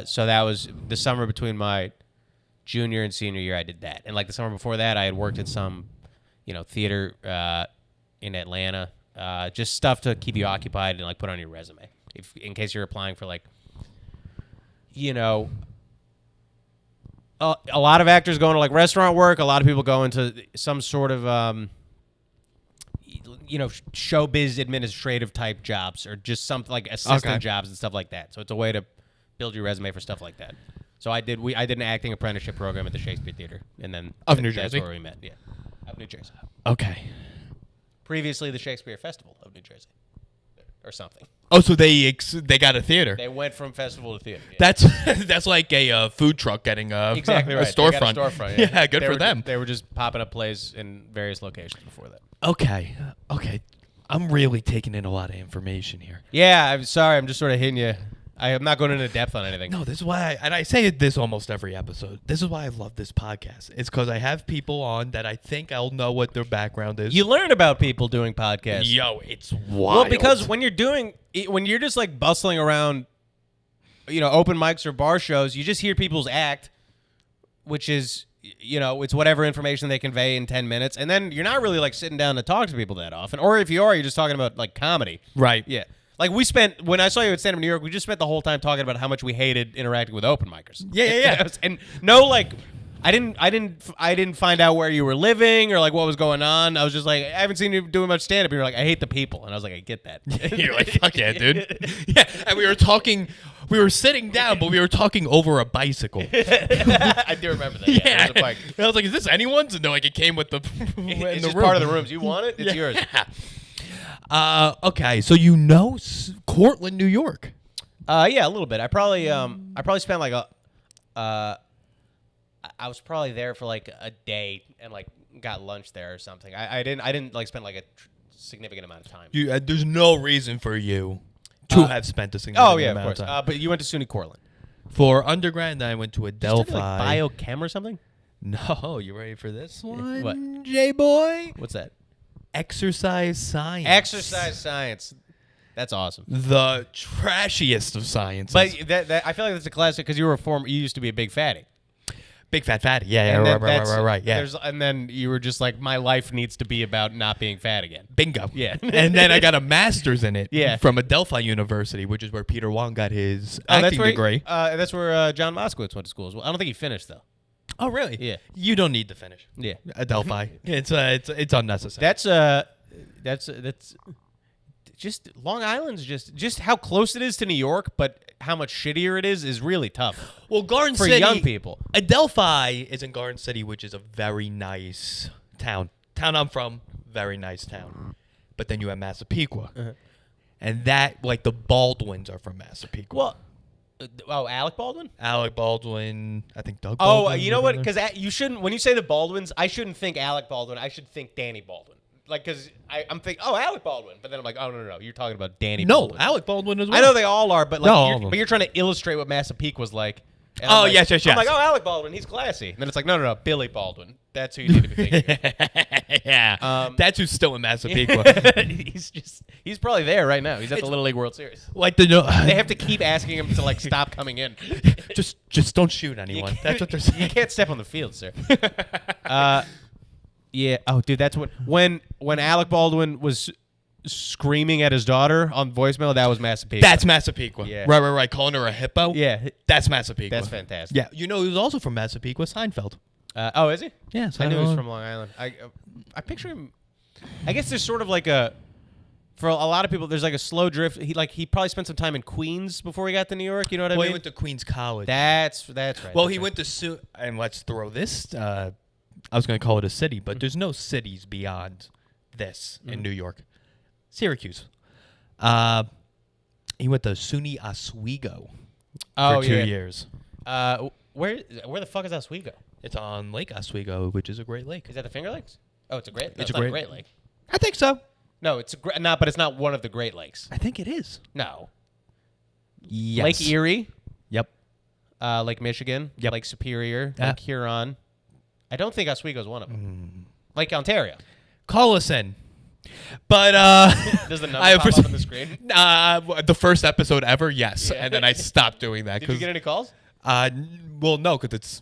So that was the summer between my junior and senior year. I did that, and like the summer before that, I had worked at some, theater in Atlanta. Just stuff to keep you occupied and like put on your resume, in case you're applying for like, a lot of actors go into like restaurant work. A lot of people go into some sort of, showbiz administrative type jobs or just something like assistant jobs and stuff like that. So it's a way to build your resume for stuff like that. So I did an acting apprenticeship program at the Shakespeare Theater, and then of New Jersey. That's where we met. Yeah, of New Jersey. Okay. Previously, the Shakespeare Festival of New Jersey, or something. Oh, so they got a theater. They went from festival to theater. Yeah. That's like a food truck getting exactly right. a storefront. They got a storefront. Yeah, good for them. They were just popping up plays in various locations before that. Okay. I'm really taking in a lot of information here. Yeah, I'm sorry. I'm just sort of hitting you. I am not going into depth on anything. No, this is why, and I say this almost every episode. This is why I love this podcast. It's because I have people on that I think I'll know what their background is. You learn about people doing podcasts. Yo, it's wild. Well, because when you're just like bustling around, open mics or bar shows, you just hear people's act, which is, it's whatever information they convey in 10 minutes, and then you're not really like sitting down to talk to people that often. Or if you are, you're just talking about like comedy. Right. Yeah. Like when I saw you at stand-up New York, we just spent the whole time talking about how much we hated interacting with open micers. Yeah. And no, like, I didn't find out where you were living or like what was going on. I was just like, I haven't seen you doing much stand-up. And you're like, I hate the people, and I was like, I get that. You're like, fuck yeah, dude. Yeah, and we were sitting down, but we were talking over a bicycle. I do remember that. Yeah, it was a bike. I was like, is this anyone's? And they're like, it came with the. It's just part of the rooms. You want it? It's yours. Okay, so Cortland, New York. Yeah, a little bit. I probably spent like I was probably there for like a day and like got lunch there or something. I didn't like spend like a significant amount of time. There's no reason for you to have spent a significant amount of time. But you went to SUNY Cortland for undergrad, then I went to Adelphi. Like biochem or something? No, you ready for this one? What? J-boy? What's that? Exercise science. Exercise science. That's awesome. The trashiest of sciences. But that I feel like that's a classic because you used to be a big fatty. Big fat fatty. Yeah, right. Yeah. And then you were just like, my life needs to be about not being fat again. Bingo. Yeah. And then I got a master's in it. Yeah. From Adelphi University, which is where Peter Wong got his acting degree. That's where John Moskowitz went to school as well. I don't think he finished though. Oh, really? Yeah. You don't need to finish. Yeah. Adelphi. It's unnecessary. That's just Long Island's just how close it is to New York, but how much shittier it is really tough. Well, Garden for City, young people. Adelphi is in Garden City, which is a very nice town. Town I'm from, very nice town. but then you have Massapequa. And that, like, the Baldwins are from Massapequa. Well, Alec Baldwin? Alec Baldwin, I think Doug Oh, Baldwin. you know what? Because you shouldn't, when you say the Baldwins, I shouldn't think Alec Baldwin. I should think Danny Baldwin. Like, because I'm thinking, Alec Baldwin. But then I'm like, no. You're talking about Danny Baldwin. No, Alec Baldwin as well. I know they all are, but like, No, you're trying to illustrate what Massapequa was like. And Oh, I'm like, yes. I'm like, Alec Baldwin, he's classy. And then it's like, no, Billy Baldwin. That's who you need to be thinking. Yeah. That's who's still in Massapequa. he's probably there right now. He's at the Little League World Series. Like They have to keep asking him to like stop coming in. just don't shoot anyone. That's what they're saying. You can't step on the field, sir. Yeah. Oh, dude, that's when Alec Baldwin was screaming at his daughter on voicemail. That was Massapequa. That's Massapequa. Yeah. Right. Calling her a hippo. Yeah. That's Massapequa. That's fantastic. Yeah. You know, he was also from Massapequa, Seinfeld. Oh, is he? Yeah. I knew he was from Long Island. I picture him. I guess there's sort of like for a lot of people, there's like a slow drift. He probably spent some time in Queens before he got to New York. You know what I Well, mean? he went to Queens College. That's right. Well, that's he right. went to and let's throw this. I was going to call it a city, but there's no cities beyond this in New York. Syracuse. He went to SUNY Oswego for 2 years. Where the fuck is Oswego? It's on Lake Oswego, which is a great lake. Is that the Finger Lakes? Oh, it's a great. It's It's a not great- Great Lake. I think so. No, it's but it's not one of the Great Lakes. I think it is. No. Yes. Lake Erie, Yep. Lake Michigan, Yep. Lake Superior, Yeah. Lake Huron. I don't think Oswego is one of them. Lake Ontario. Call us in. But Does the number pop up on the screen? the first episode ever, yes, Yeah. and then I stopped doing that. Did you get any calls? Well, no, because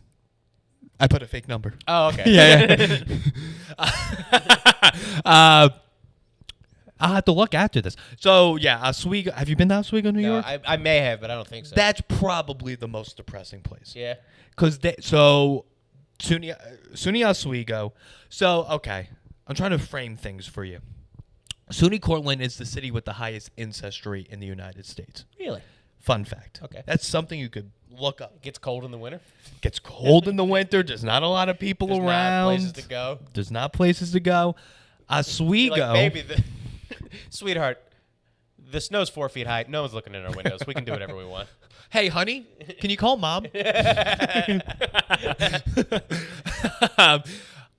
I put a fake number. Oh, okay. Yeah. I'll have to look after this. So yeah, Oswego. Have you been to Oswego, New No, York? I may have, but I don't think so. That's probably the most depressing place. Yeah. Because SUNY Oswego. So okay, I'm trying to frame things for you. SUNY Cortland is the city with the highest incest rate in the United States. Really? Fun fact. Okay. That's something you could look up. It gets cold in the winter. Gets cold in the winter. There's not a lot of people There's around. not places to go. There's not places to go. Oswego. You're like, baby, sweetheart, the snow's 4 feet high. No one's looking in our windows. We can do whatever we want. Hey, honey, can you call mom?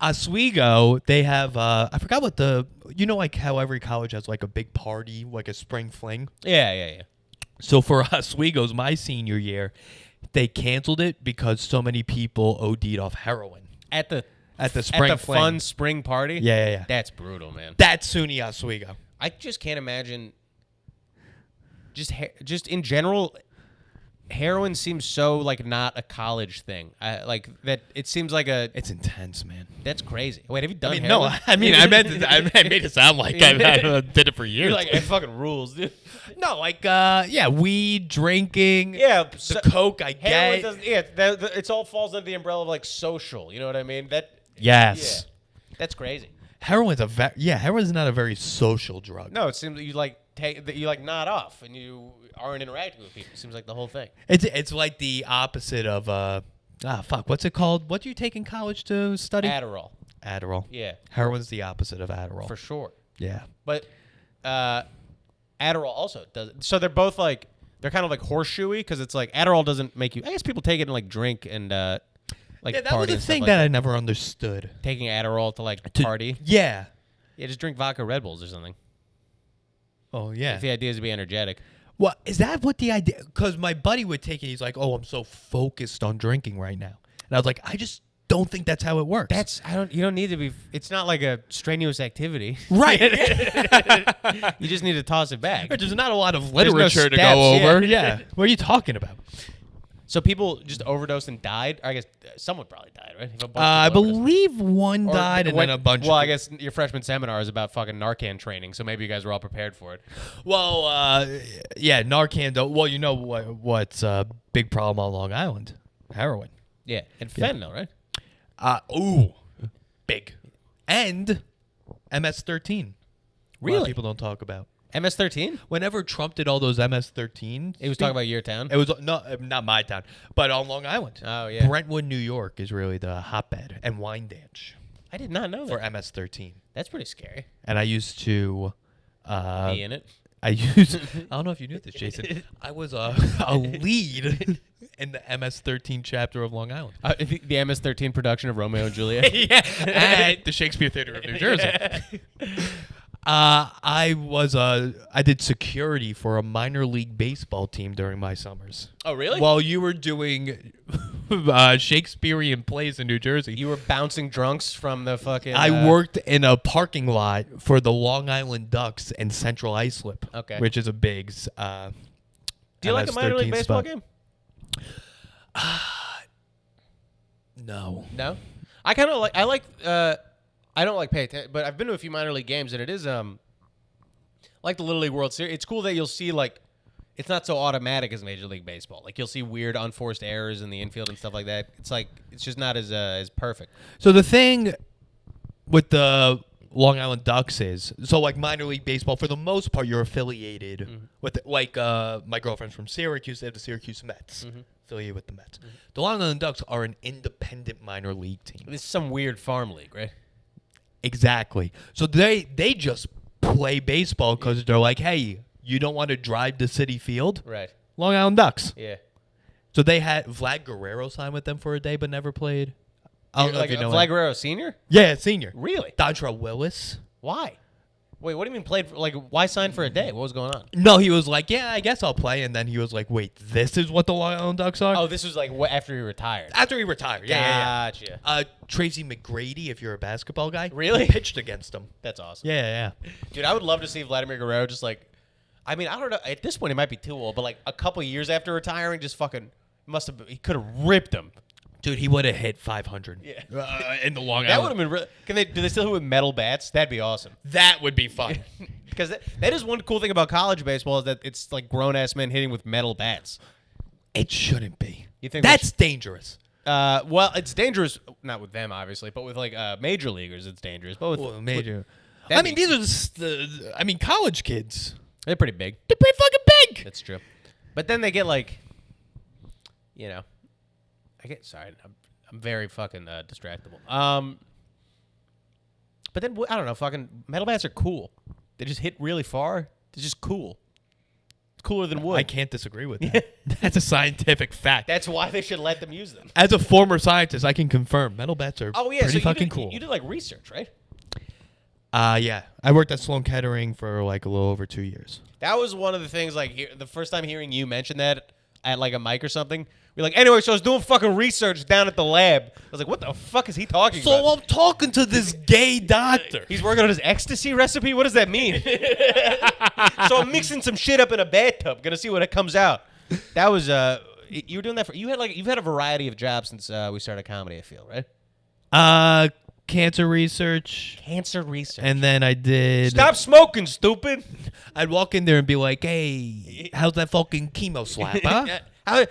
Oswego, they have, I forgot what like how every college has like a big party, like a spring fling. Yeah. So for Oswego's, my senior year, they canceled it because so many people OD'd off heroin. At the spring fling. fun spring party? Yeah. That's brutal, man. That's SUNY Oswego. I just can't imagine. Just in general, heroin seems so like not a college thing. Like that, it seems like It's intense, man. That's crazy. Wait, have you done No, heroin? I made it sound like I did it for years. You're like, it fucking rules, dude. No, like, weed, drinking. Yeah, the coke I heroin get. doesn't. Yeah, it's all falls under the umbrella of like social. You know what I mean? Yes. Yeah, that's crazy. Heroin's heroin's not a very social drug. No, it seems that you like nod off and you aren't interacting with people. It seems like the whole thing. It's like the opposite of what's it called? What do you take in college to study? Adderall. Yeah. Heroin's the opposite of Adderall. For sure. Yeah. But Adderall also does. So they're both like they're kind of like horseshoey because it's like Adderall doesn't make you. I guess people take it and like drink and like that party was a and stuff thing like that I never understood. taking Adderall to like party. Yeah. Yeah, just drink vodka Red Bulls or something. Oh yeah. If the idea is to be energetic. Well, is that what the idea? Because my buddy would take it. He's like, "Oh, I'm so focused on drinking right now," and I was like, "I just don't think that's how it works." You don't need to be. It's not like a strenuous activity, right. You just need to toss it back. There's not a lot of There's no literature to steps, go over. yeah. Yeah. What are you talking about? So people just overdosed and died. Or I guess someone probably died, right? If a bunch of I people overdosed. believe one died and then a bunch. Well, I guess your freshman seminar is about fucking Narcan training, so maybe you guys were all prepared for it. Well, yeah, Narcan. Well, you know what's a big problem on Long Island? Heroin. Yeah, and fentanyl, right? Big, and MS-13. Really? A lot of people don't talk about. MS-13? Whenever Trump did all those MS-13s, He was talking about your town? It was not my town, but on Long Island. Oh, yeah. Brentwood, New York is really the hotbed and wine dance I did not know that. for MS-13. That's pretty scary. And I used to Be in it. I don't know if you knew this, Jason. I was a lead in the MS-13 chapter of Long Island. The MS-13 production of Romeo and Juliet. Yeah, at the Shakespeare Theater of New Jersey. I did security for a minor league baseball team during my summers. Oh, really? While you were doing Shakespearean plays in New Jersey. You were bouncing drunks from the fucking... I worked in a parking lot for the Long Island Ducks and Central Islip, which is a big Do you like a minor league baseball game? No. No? I kind of like... I don't like pay attention, but I've been to a few minor league games, and it is like the Little League World Series. It's cool that you'll see, like, it's not so automatic as Major League Baseball. Like, you'll see weird unforced errors in the infield and stuff like that. It's like, it's just not as perfect. So the thing with the Long Island Ducks is, so like minor league baseball, for the most part, you're affiliated with, like, my girlfriend's from Syracuse. They have the Syracuse Mets, affiliated with the Mets. The Long Island Ducks are an independent minor league team. This is some weird farm league, right? Exactly. So they just play baseball because they're like, hey, you don't want to drive to Citi Field? Right. Long Island Ducks. Yeah. So they had Vlad Guerrero sign with them for a day but never played. I don't know if you know Vlad Guerrero Sr.? Yeah, senior. Really? Dontrell Willis. Why? Wait, what do you mean played? Why sign for a day? What was going on? No, he was like, yeah, I guess I'll play. And then he was like, wait, this is what the Long Island Ducks are? Oh, this was like after he retired. After he retired. Yeah. Gotcha. Tracy McGrady, if you're a basketball guy. Really? He pitched against him. That's awesome. Yeah. Dude, I would love to see Vladimir Guerrero just like, I mean, I don't know. At this point, he might be too old, but like a couple years after retiring, just fucking he could have ripped him. Dude, he would have hit 500 in the Long Island. That would have been really... Do they still hit with metal bats? That'd be awesome. That would be fun. Because that is one cool thing about college baseball is that it's like grown-ass men hitting with metal bats. It shouldn't be. You think that's dangerous? Well, it's dangerous, not with them, obviously, but with like major leaguers, it's dangerous. But with major... I mean, these are college kids. They're pretty big. They're pretty fucking big. That's true. But then they get like, sorry, I'm very fucking distractible. But then I don't know, fucking metal bats are cool. They just hit really far. They're just cool. It's cooler than wood. I can't disagree with that. That's a scientific fact. That's why they should let them use them. As a former scientist, I can confirm metal bats are pretty fucking cool. You did like research, right? Yeah. I worked at Sloan Kettering for like a little over 2 years. That was one of the things, like, the first time hearing you mention that at like a mic or something, we're like, anyway, so I was doing fucking research down at the lab. I was like, what the fuck is he talking about? So I'm talking to this gay doctor. He's working on his ecstasy recipe? What does that mean? So I'm mixing some shit up in a bathtub. Gonna see what comes out. That was, you were doing that you've had a variety of jobs since we started comedy, I feel, right? Cancer research. Cancer research. And then I did... Stop smoking, stupid. I'd walk in there and be like, hey, how's that fucking chemo slap, huh?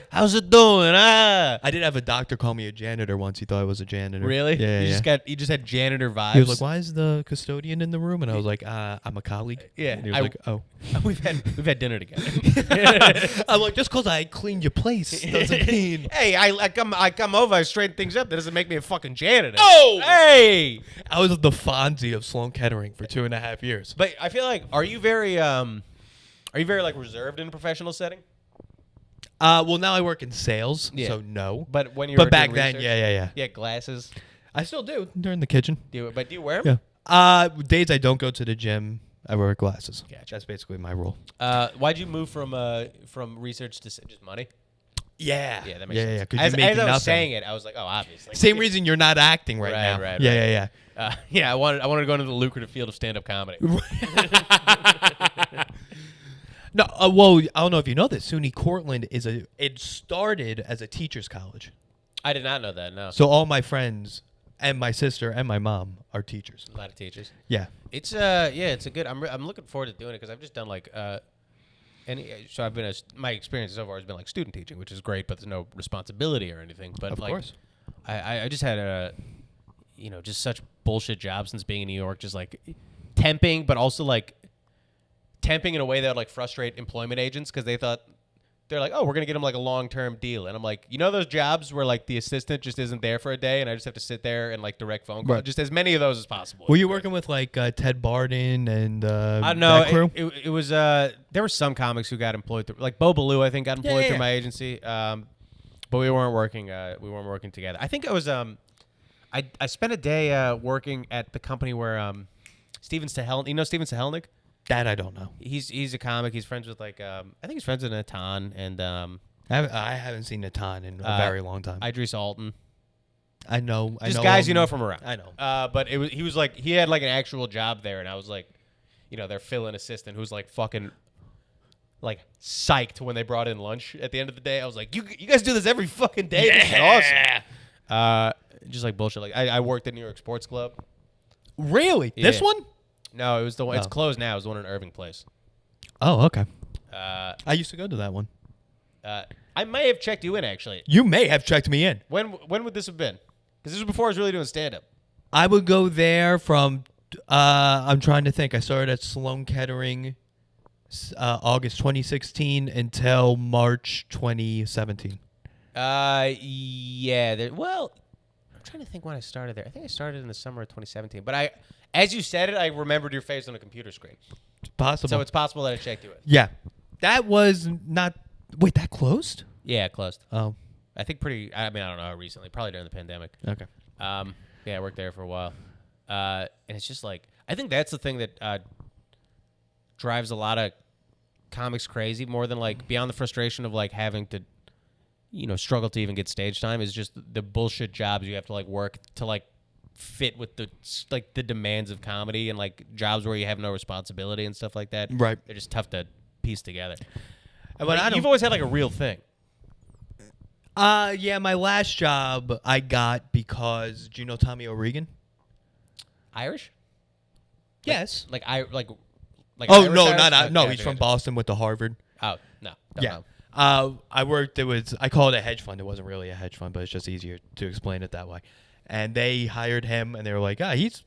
How's it doing? I did have a doctor call me a janitor once. He thought I was a janitor. Really? Yeah. You just had janitor vibes. He was like, "Why is the custodian in the room?" And I was like, "I'm a colleague." Yeah. And he was like, "Oh, we've had dinner together." I'm like, just because I cleaned your place doesn't mean. Hey, I come over, I straighten things up. That doesn't make me a fucking janitor. Oh, hey! I was the Fonzie of Sloan Kettering for 2.5 years. But I feel like, are you very like reserved in a professional setting? Well, now I work in sales, so no. But when you were back doing then, research, yeah. Yeah, glasses. I still do. They're in the kitchen. Do you wear them? Yeah. Days I don't go to the gym, I wear glasses. Gotcha. That's basically my rule. Why'd you move from research to just money? Yeah. Yeah, that makes sense. Yeah, as I was saying it, I was like, oh, obviously. Same reason you're not acting right now. Right. Yeah. Yeah, I wanted to go into the lucrative field of stand-up comedy. No, well, I don't know if you know this. SUNY Cortland it started as a teacher's college. I did not know that. No. So all my friends and my sister and my mom are teachers. A lot of teachers. Yeah. It's it's a good. I'm looking forward to doing it because I've just done like so I've been my experience so far has been like student teaching, which is great, but there's no responsibility or anything. But of course, I just had just such bullshit jobs since being in New York, just like temping, but also like temping in a way that would like frustrate employment agents because they thought they're like, oh, we're gonna get him like a long-term deal, and I'm like, you know those jobs where like the assistant just isn't there for a day, and I just have to sit there and like direct phone calls, Right. just as many of those as possible. Were you working with like Ted Barden and I don't know. that crew? It was there were some comics who got employed through, like Bo Ballou, I think got employed through my agency, but we weren't working. We weren't working together. I think it was I spent a day working at the company where Steven Sahelnick. You know Steven Sahelnick? That I don't know. He's a comic. He's friends with like I think he's friends with Natan and I haven't seen Natan in a very long time. Idris Alton. I know. Just guys you know from around. I know. But he was like he had like an actual job there, and I was like, you know, their fill-in assistant who's like fucking like psyched when they brought in lunch at the end of the day. I was like, you guys do this every fucking day. This is awesome. Just like bullshit. Like I worked at New York Sports Club. Really? Yeah. This one? No, it was the one. It's Oh. closed now. It was the one in Irving Place. Oh, okay. I I used to go to that one. may have checked you in actually. You may have checked me in. When would this have been? Because this was before I was really doing stand-up. I would go there from. I'm trying to think. I started at Sloan Kettering, August 2016 until March 2017. Yeah. Well, I'm trying to think when I started there. I think I started in the summer of 2017. But as you said it, I remembered your face on a computer screen. It's possible. So it's possible that I checked you in. Yeah, that was not. Wait, that closed? Yeah, it closed. Oh, I think I don't know how recently. Probably during the pandemic. okay. Yeah, I worked there for a while. And it's just like, I think that's the thing that drives a lot of comics crazy more than like beyond the frustration of like having to, you know, struggle to even get stage time is just the bullshit jobs you have to like work to like fit with the like the demands of comedy and like jobs where you have no responsibility and stuff like that. Right. They're just tough to piece together. But Like, you've always had like a real thing. Yeah, my last job I got because do you know Tommy O'Regan? Irish? Yes. Like Oh Irish no, Irish? not no. Okay, He's I from got Boston, went to Harvard. you. Oh, no. Don't Yeah. know. I worked. I call it a hedge fund. It wasn't really a hedge fund, but it's just easier to explain it that way. And they hired him, and they were like, he's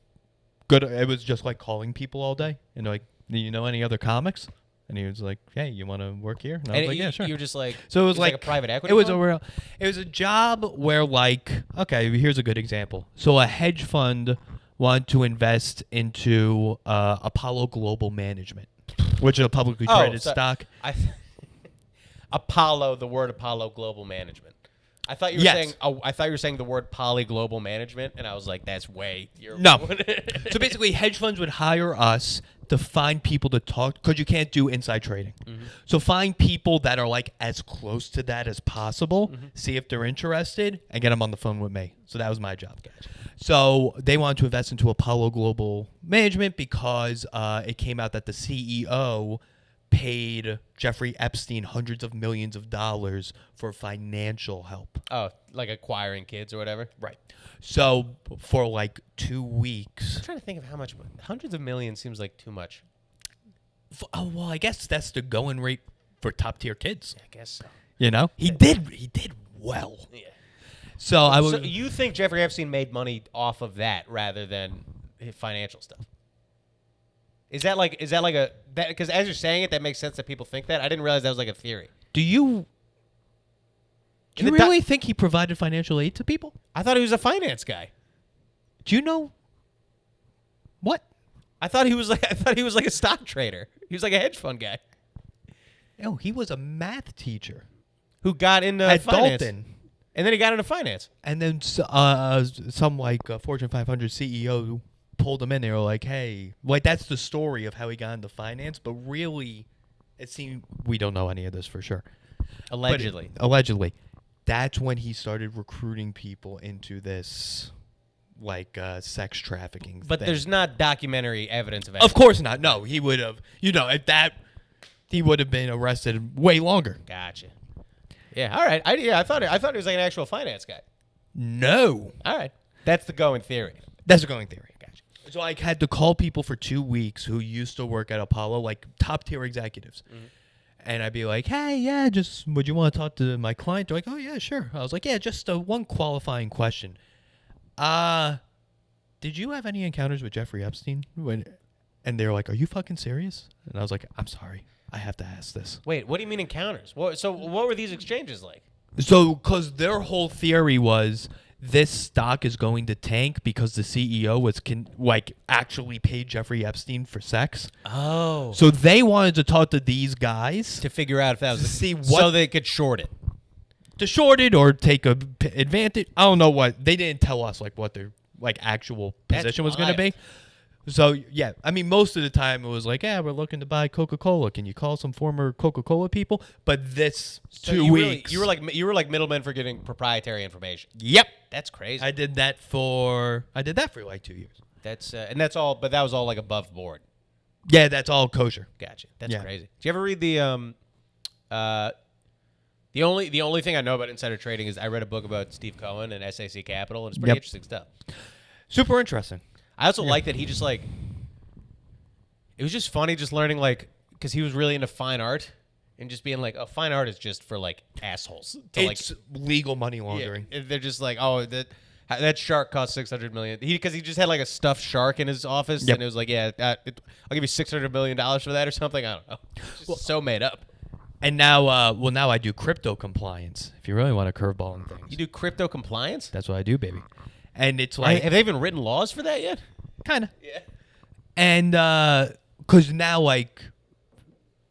good. It was just like calling people all day, and they're like, do you know any other comics? And he was like, hey, you want to work here? And I was like, yeah, sure. You were just like, So it was like a private equity. It was fund? it was a job where like, okay, here's a good example. So a hedge fund wanted to invest into Apollo Global Management, which is a publicly traded stock. Apollo, the word Apollo Global Management. I thought you were Yes. saying. Oh, I thought you were saying the word Poly Global Management, and I was like, "That's way." No. So basically, hedge funds would hire us to find people to talk because you can't do inside trading. Mm-hmm. So find people that are like as close to that as possible, see if they're interested, and get them on the phone with me. So that was my job. Gotcha. So they wanted to invest into Apollo Global Management because it came out that the CEO paid Jeffrey Epstein hundreds of millions of dollars for financial help. Oh, like acquiring kids or whatever. Right. So for like 2 weeks. I'm trying to think of how much. Hundreds of millions seems like too much. Oh well, I guess that's the going rate for top tier kids. I guess so. You know, he did well. Yeah. So I was. So you think Jeffrey Epstein made money off of that rather than his financial stuff? Is that like a that because as you're saying it, that makes sense that people think that. I didn't realize that was like a theory. Do you really think he provided financial aid to people? I thought he was a finance guy. Do you know what? I thought he was like a stock trader. He was like a hedge fund guy No, he was a math teacher who got into at finance. Dalton. And then he got into finance. And then some like Fortune 500 CEO pulled him in. They were like, "Hey, like that's the story of how he got into finance." But really, it seemed we don't know any of this for sure. Allegedly. Allegedly, that's when he started recruiting people into this, like sex trafficking. But thing. there's not documentary evidence of it. Of course not. No, he would have. You know, if that, he would have been arrested way longer. Gotcha. Yeah. All right. I thought he was like an actual finance guy. No, All right. That's the going theory. that's a going theory. So I had to call people for 2 weeks who used to work at Apollo, like top tier executives. Mm-hmm. And I'd be like, hey, yeah, just would you want to talk to my client? They're like, oh, yeah, sure. I was like, yeah, just one qualifying question. Did you have any encounters with Jeffrey Epstein? And they were like, are you fucking serious? And I was like, I'm sorry. I have to ask this. Wait, what do you mean encounters? So what were these exchanges like? So, because their whole theory was this stock is going to tank because the CEO was actually paid Jeffrey Epstein for sex. Oh. So they wanted to talk to these guys To figure out if that was see what so they could short it. to short it or take a advantage. I don't know what they didn't tell us what their actual position was going to be. So yeah, I mean most of the time it was like, yeah, we're looking to buy Coca-Cola. Can you call some former Coca-Cola people? But this So 2 weeks, you were like middlemen for getting proprietary information. Yep, That's crazy. I did that for like 2 years. That's and that's all. But that was all like above board. Yeah, that's all kosher. Gotcha. That's Yeah. crazy. Did you ever read the only thing I know about insider trading is I read a book about Steve Cohen and SAC Capital, and it's pretty interesting stuff. Super interesting. I also like that he just it was just funny just learning because he was really into fine art and just being like, oh, fine art is just for assholes. It's legal money laundering. Yeah, they're just like, oh, that shark cost $600 million. Because he just had a stuffed shark in his office, and it was like, yeah, I'll give you $600 million for that or something. I don't know. Just so made up. And now, now I do crypto compliance. If you really want to curveball in things, You do crypto compliance? that's what I do, baby. And it's like Have they even written laws for that yet? kind of. Yeah. And because now,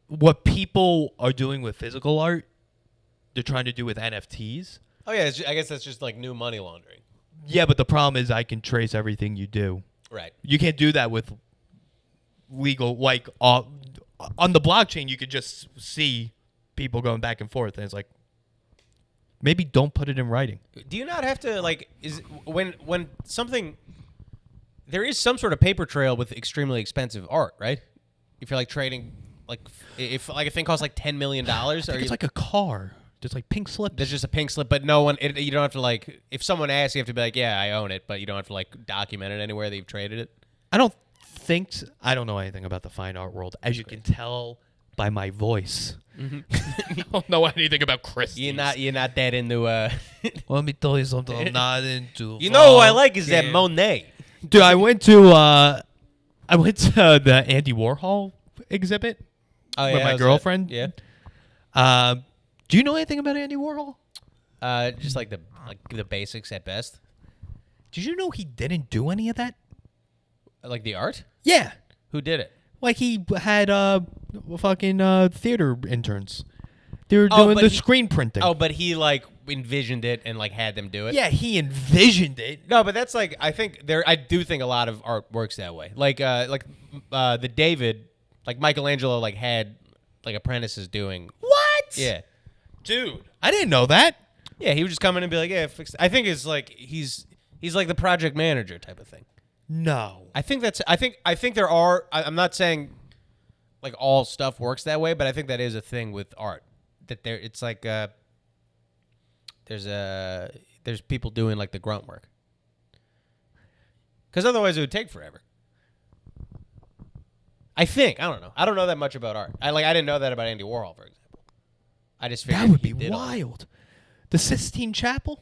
what people are doing with physical art, they're trying to do with NFTs. Oh yeah, I guess that's just new money laundering. Yeah, but the problem is I can trace everything you do. Right. You can't do that with legal, on the blockchain, you could just see people going back and forth. And it's like, maybe don't put it in writing. Do you not have to is when something there is some sort of paper trail with extremely expensive art, right? If you're trading if a thing costs $10 million, It's like a car. There's pink slips. there's just a pink slip, but no one you don't have to if someone asks you have to be like, yeah, I own it, but you don't have to document it anywhere that you've traded it. I don't think I don't know anything about the fine art world, as you can tell by my voice. I don't know anything about Christie's. You're not that into Let me tell you something. I'm not into. You know who I like is that Monet. Dude, I went to the Andy Warhol exhibit Oh, with my girlfriend. Yeah. Do you know anything about Andy Warhol? Just the basics at best. Did you know he didn't do any of that? Like the art? Yeah. Who did it? He had fucking theater interns. They were doing the screen printing. Oh, but he envisioned it and had them do it. Yeah, he envisioned it. No, but that's I do think a lot of art works that way. The David, Michelangelo had apprentices doing. What? Yeah. Dude, I didn't know that. Yeah, he would just come in and be like, yeah, fix. I think it's he's like the project manager type of thing. No. I think there are. I'm not saying all stuff works that way, but I think that is a thing with art. That it's there's people doing the grunt work. Because otherwise it would take forever. I don't know. I don't know that much about art. I didn't know that about Andy Warhol, for example. I just figured That would he be did wild. The Sistine Chapel?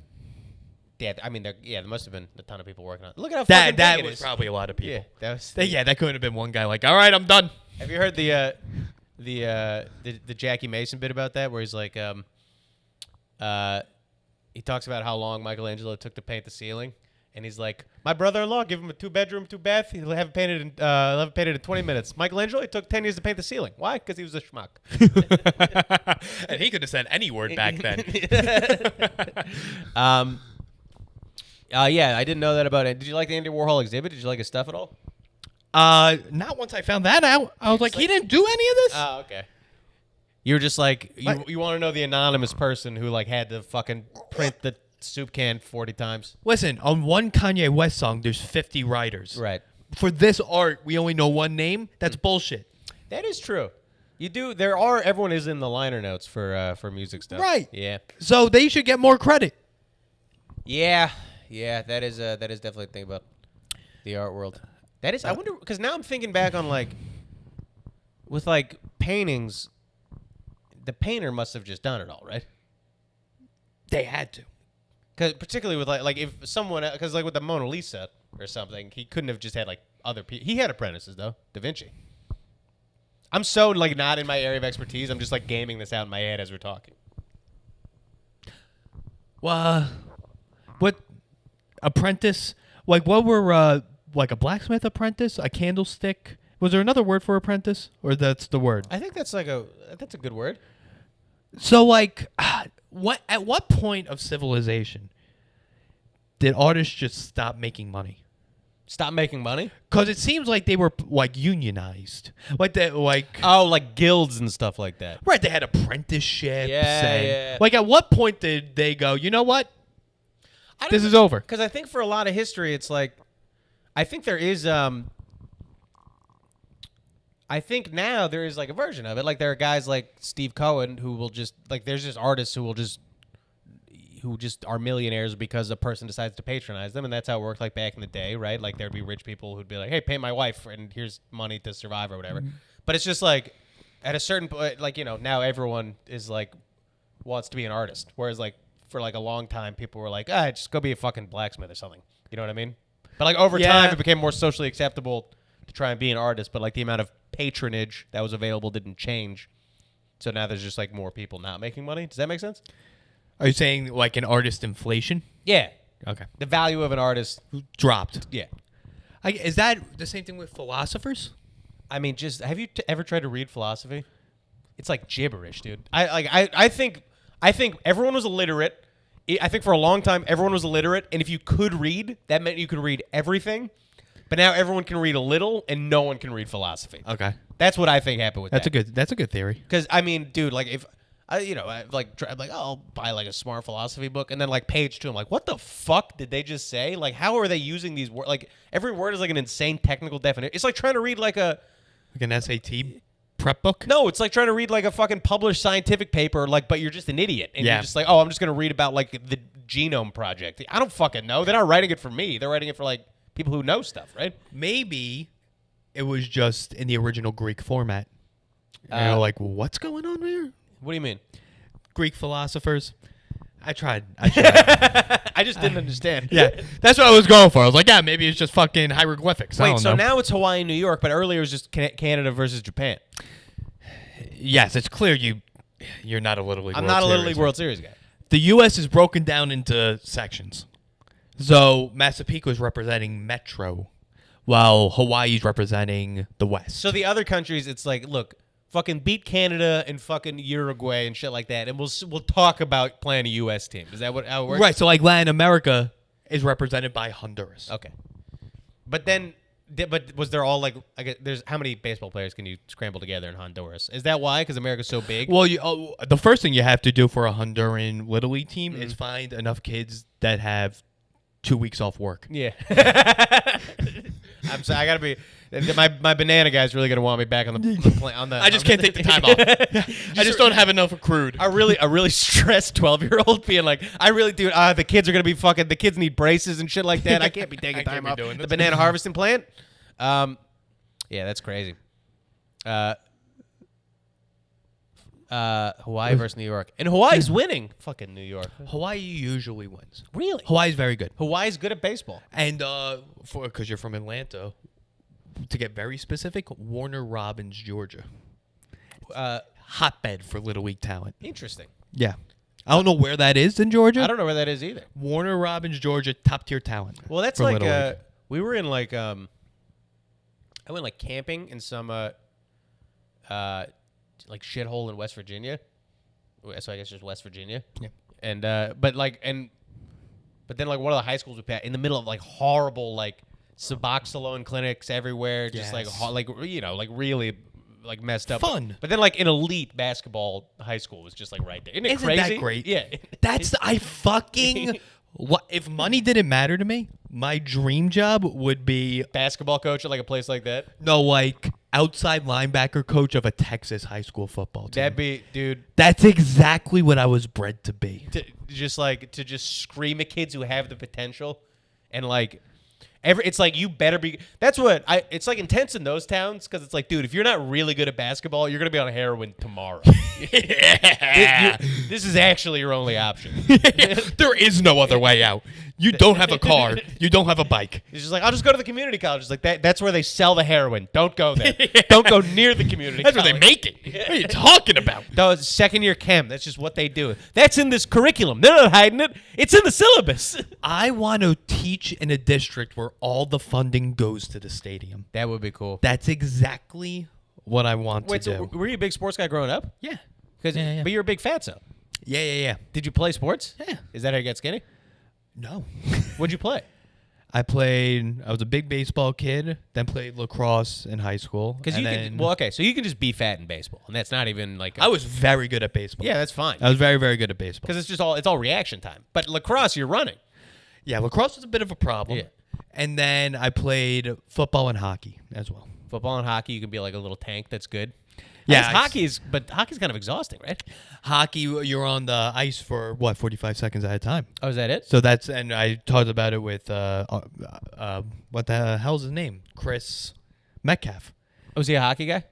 Yeah, I mean, there must have been a ton of people working on it. Look at how That fucking that big it was is. probably a lot of people. Yeah, that was. That couldn't have been one guy all right, I'm done. Have you heard the Jackie Mason bit about that, where he's he talks about how long Michelangelo took to paint the ceiling, and he's like, my brother-in-law, give him a 2-bedroom, 2-bath, he'll have it painted in 20 minutes. Michelangelo, it took 10 years to paint the ceiling. Why? Because he was a schmuck. And he could have said any word back then. Yeah, I didn't know that about it. Did you like the Andy Warhol exhibit? Did you like his stuff at all? Not once I found that out. I was like, he didn't do any of this? Oh, okay. You were just you want to know the anonymous person who had to fucking print the soup can 40 times. Listen, on one Kanye West song, there's 50 writers. Right. For this art, we only know one name. That's bullshit. That is true. You do. Everyone is in the liner notes for music stuff. Right. Yeah. So they should get more credit. Yeah. Yeah. That is definitely a thing about the art world. That is. I wonder, because now I'm thinking back on with paintings. The painter must have just done it all, right? They had to. Cause particularly with if someone, because with the Mona Lisa or something, he couldn't have just had other people. He had apprentices though, Da Vinci. I'm so like not in my area of expertise. I'm just like gaming this out in my head as we're talking. Well, what apprentice? Like what were like a blacksmith apprentice, a candlestick? Was there another word for apprentice, or that's the word? I think that's a good word. So like, at what point of civilization did artists just stop making money? Stop making money? Because it seems like they were like unionized, like guilds and stuff like that. right. They had apprenticeships. Yeah. Like, at what point did they go? You know what? This is over. Because I think for a lot of history, it's like, I think there is. I think now there is like a version of it. Like there are guys like Steve Cohen who will just like. There's just artists who just are millionaires because a person decides to patronize them, and that's how it worked like back in the day, right? Like there'd be rich people who'd be like, "Hey, pay my wife, and here's money to survive or whatever." Mm-hmm. But it's just like at a certain point, like now everyone is like wants to be an artist, whereas like for like a long time people were like, just go be a fucking blacksmith or something. You know what I mean? But like over time, it became more socially acceptable to try and be an artist, but like the amount of patronage that was available didn't change. So now there's just like more people not making money. Does that make sense? Are you saying like an artist inflation? Yeah. Okay. The value of an artist dropped. Yeah. Is that the same thing with philosophers? I mean, just have you ever tried to read philosophy? It's like gibberish, dude. I think everyone was illiterate. I think for a long time everyone was illiterate, and if you could read, that meant you could read everything. But now everyone can read a little, and no one can read philosophy. Okay. That's what I think happened with that. That's a good theory. Because I mean, dude, like if I'm like I'll buy like a smart philosophy book, and then like page 2, I'm like, what the fuck did they just say? Like, how are they using these words? Like every word is like an insane technical definition. It's like trying to read like an SAT prep book. No, it's like trying to read like a fucking published scientific paper, like, but you're just an idiot, and you're just like, oh, I'm just gonna read about like the genome project. I don't fucking know. They're not writing it for me. They're writing it for like people who know stuff, right? Maybe it was just in the original Greek format. Like, what's going on here? What do you mean? Greek philosophers. I tried. I just didn't understand. Yeah, that's what I was going for. I was like, maybe it's just fucking hieroglyphics. Wait, so now it's Hawaii and New York, but earlier it was just Canada versus Japan. Yes, it's clear you're not a Little League. I'm not a Little League World Series guy. The U.S. is broken down into sections. So Massapequa is representing Metro, while Hawaii is representing the West. So the other countries, it's like, look, fucking beat Canada and fucking Uruguay and shit like that, and we'll talk about playing a U.S. team. Is that how it works? Right. So like Latin America is represented by Honduras. Okay. But was there all like there's how many baseball players can you scramble together in Honduras? Is that why? Because America's so big? Well, the first thing you have to do for a Honduran Little League team is find enough kids that have 2 weeks off work. Yeah. I'm sorry. I gotta be. My banana guy's really gonna want me back on the. I just can't take the time off. I just don't have enough accrued. A really stressed 12-year-old being like, I really do. The kids are gonna be fucking. The kids need braces and shit like that. I can't be taking time off. The banana harvesting plant. Yeah, that's crazy. Hawaii versus New York, and Hawaii's winning. Fucking New York. Hawaii usually wins. Really? Hawaii's very good. Hawaii's good at baseball. And because you're from Atlanta, to get very specific, Warner Robins, Georgia. Hotbed for Little League talent. Interesting. Yeah. I don't know where that is in Georgia. I don't know where that is either. Warner Robins, Georgia, top tier talent. Well, that's like we were in like I went like camping in some like shithole in West Virginia. So I guess just West Virginia. Yeah. And but then like one of the high schools we passed in the middle of like horrible like Suboxone clinics everywhere, just like like really like messed up. Fun. But then like an elite basketball high school was just like right there. Isn't Isn't crazy? that great? Yeah. I fucking if money didn't matter to me, my dream job would be basketball coach at like a place like that. No, like outside linebacker coach of a Texas high school football team. That'd be, dude. That's exactly what I was bred to be. To just scream at kids who have the potential, and like it's like you better be. That's what it's like intense in those towns because it's like, dude, if you're not really good at basketball, you're gonna be on heroin tomorrow. Yeah. This is actually your only option. There is no other way out. You don't have a car. You don't have a bike. He's just like, I'll just go to the community college. It's like that's where they sell the heroin. Don't go there. Don't go near the community That's college. where they make it. What are you talking about? No, it's second year chem. That's just what they do. That's in this curriculum. They're not hiding it. It's in the syllabus. I want to teach in a district where all the funding goes to the stadium. That would be cool. That's exactly what I want to do. So were you a big sports guy growing up? Yeah. Yeah. But you're a big fatso. Yeah. Did you play sports? Yeah. Is that how you got skinny? No. What'd you play? I was a big baseball kid, then played lacrosse in high school. Because so you can just be fat in baseball, and that's not even like. I was very good at baseball. Yeah, that's fine. I was very, very good at baseball. Because it's all reaction time. But lacrosse, you're running. Yeah, lacrosse was a bit of a problem. Yeah. And then I played football and hockey as well. Football and hockey, you can be like a little tank. That's good. Yeah, hockey's kind of exhausting, right? Hockey, you're on the ice for 45 seconds at a time. Oh, is that it? So and I talked about it with what the hell's his name? Chris Metcalf. Was he a hockey guy?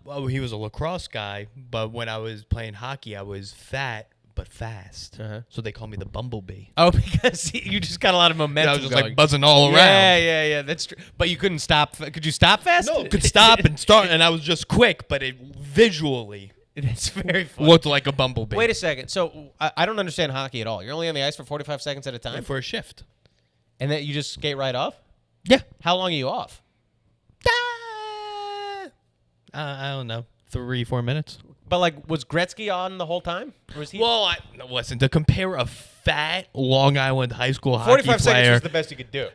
Well, he was a lacrosse guy, but when I was playing hockey, I was fat but fast. So they call me the Bumblebee. Oh, because you just got a lot of momentum. I was just going. like buzzing all around. Yeah. That's true. But you couldn't stop. Could you stop fast? No, could stop and start, and I was just quick, but it visually It's very funny. looked like a bumblebee. Wait a second. So I don't understand hockey at all. You're only on the ice for 45 seconds at a time? for a shift. And then you just skate right off? Yeah. How long are you off? I don't know, 3-4 minutes. But, like, was Gretzky on the whole time? Or was he? Well, listen, to compare a fat Long Island high school hockey 45 seconds player, was the best you could do.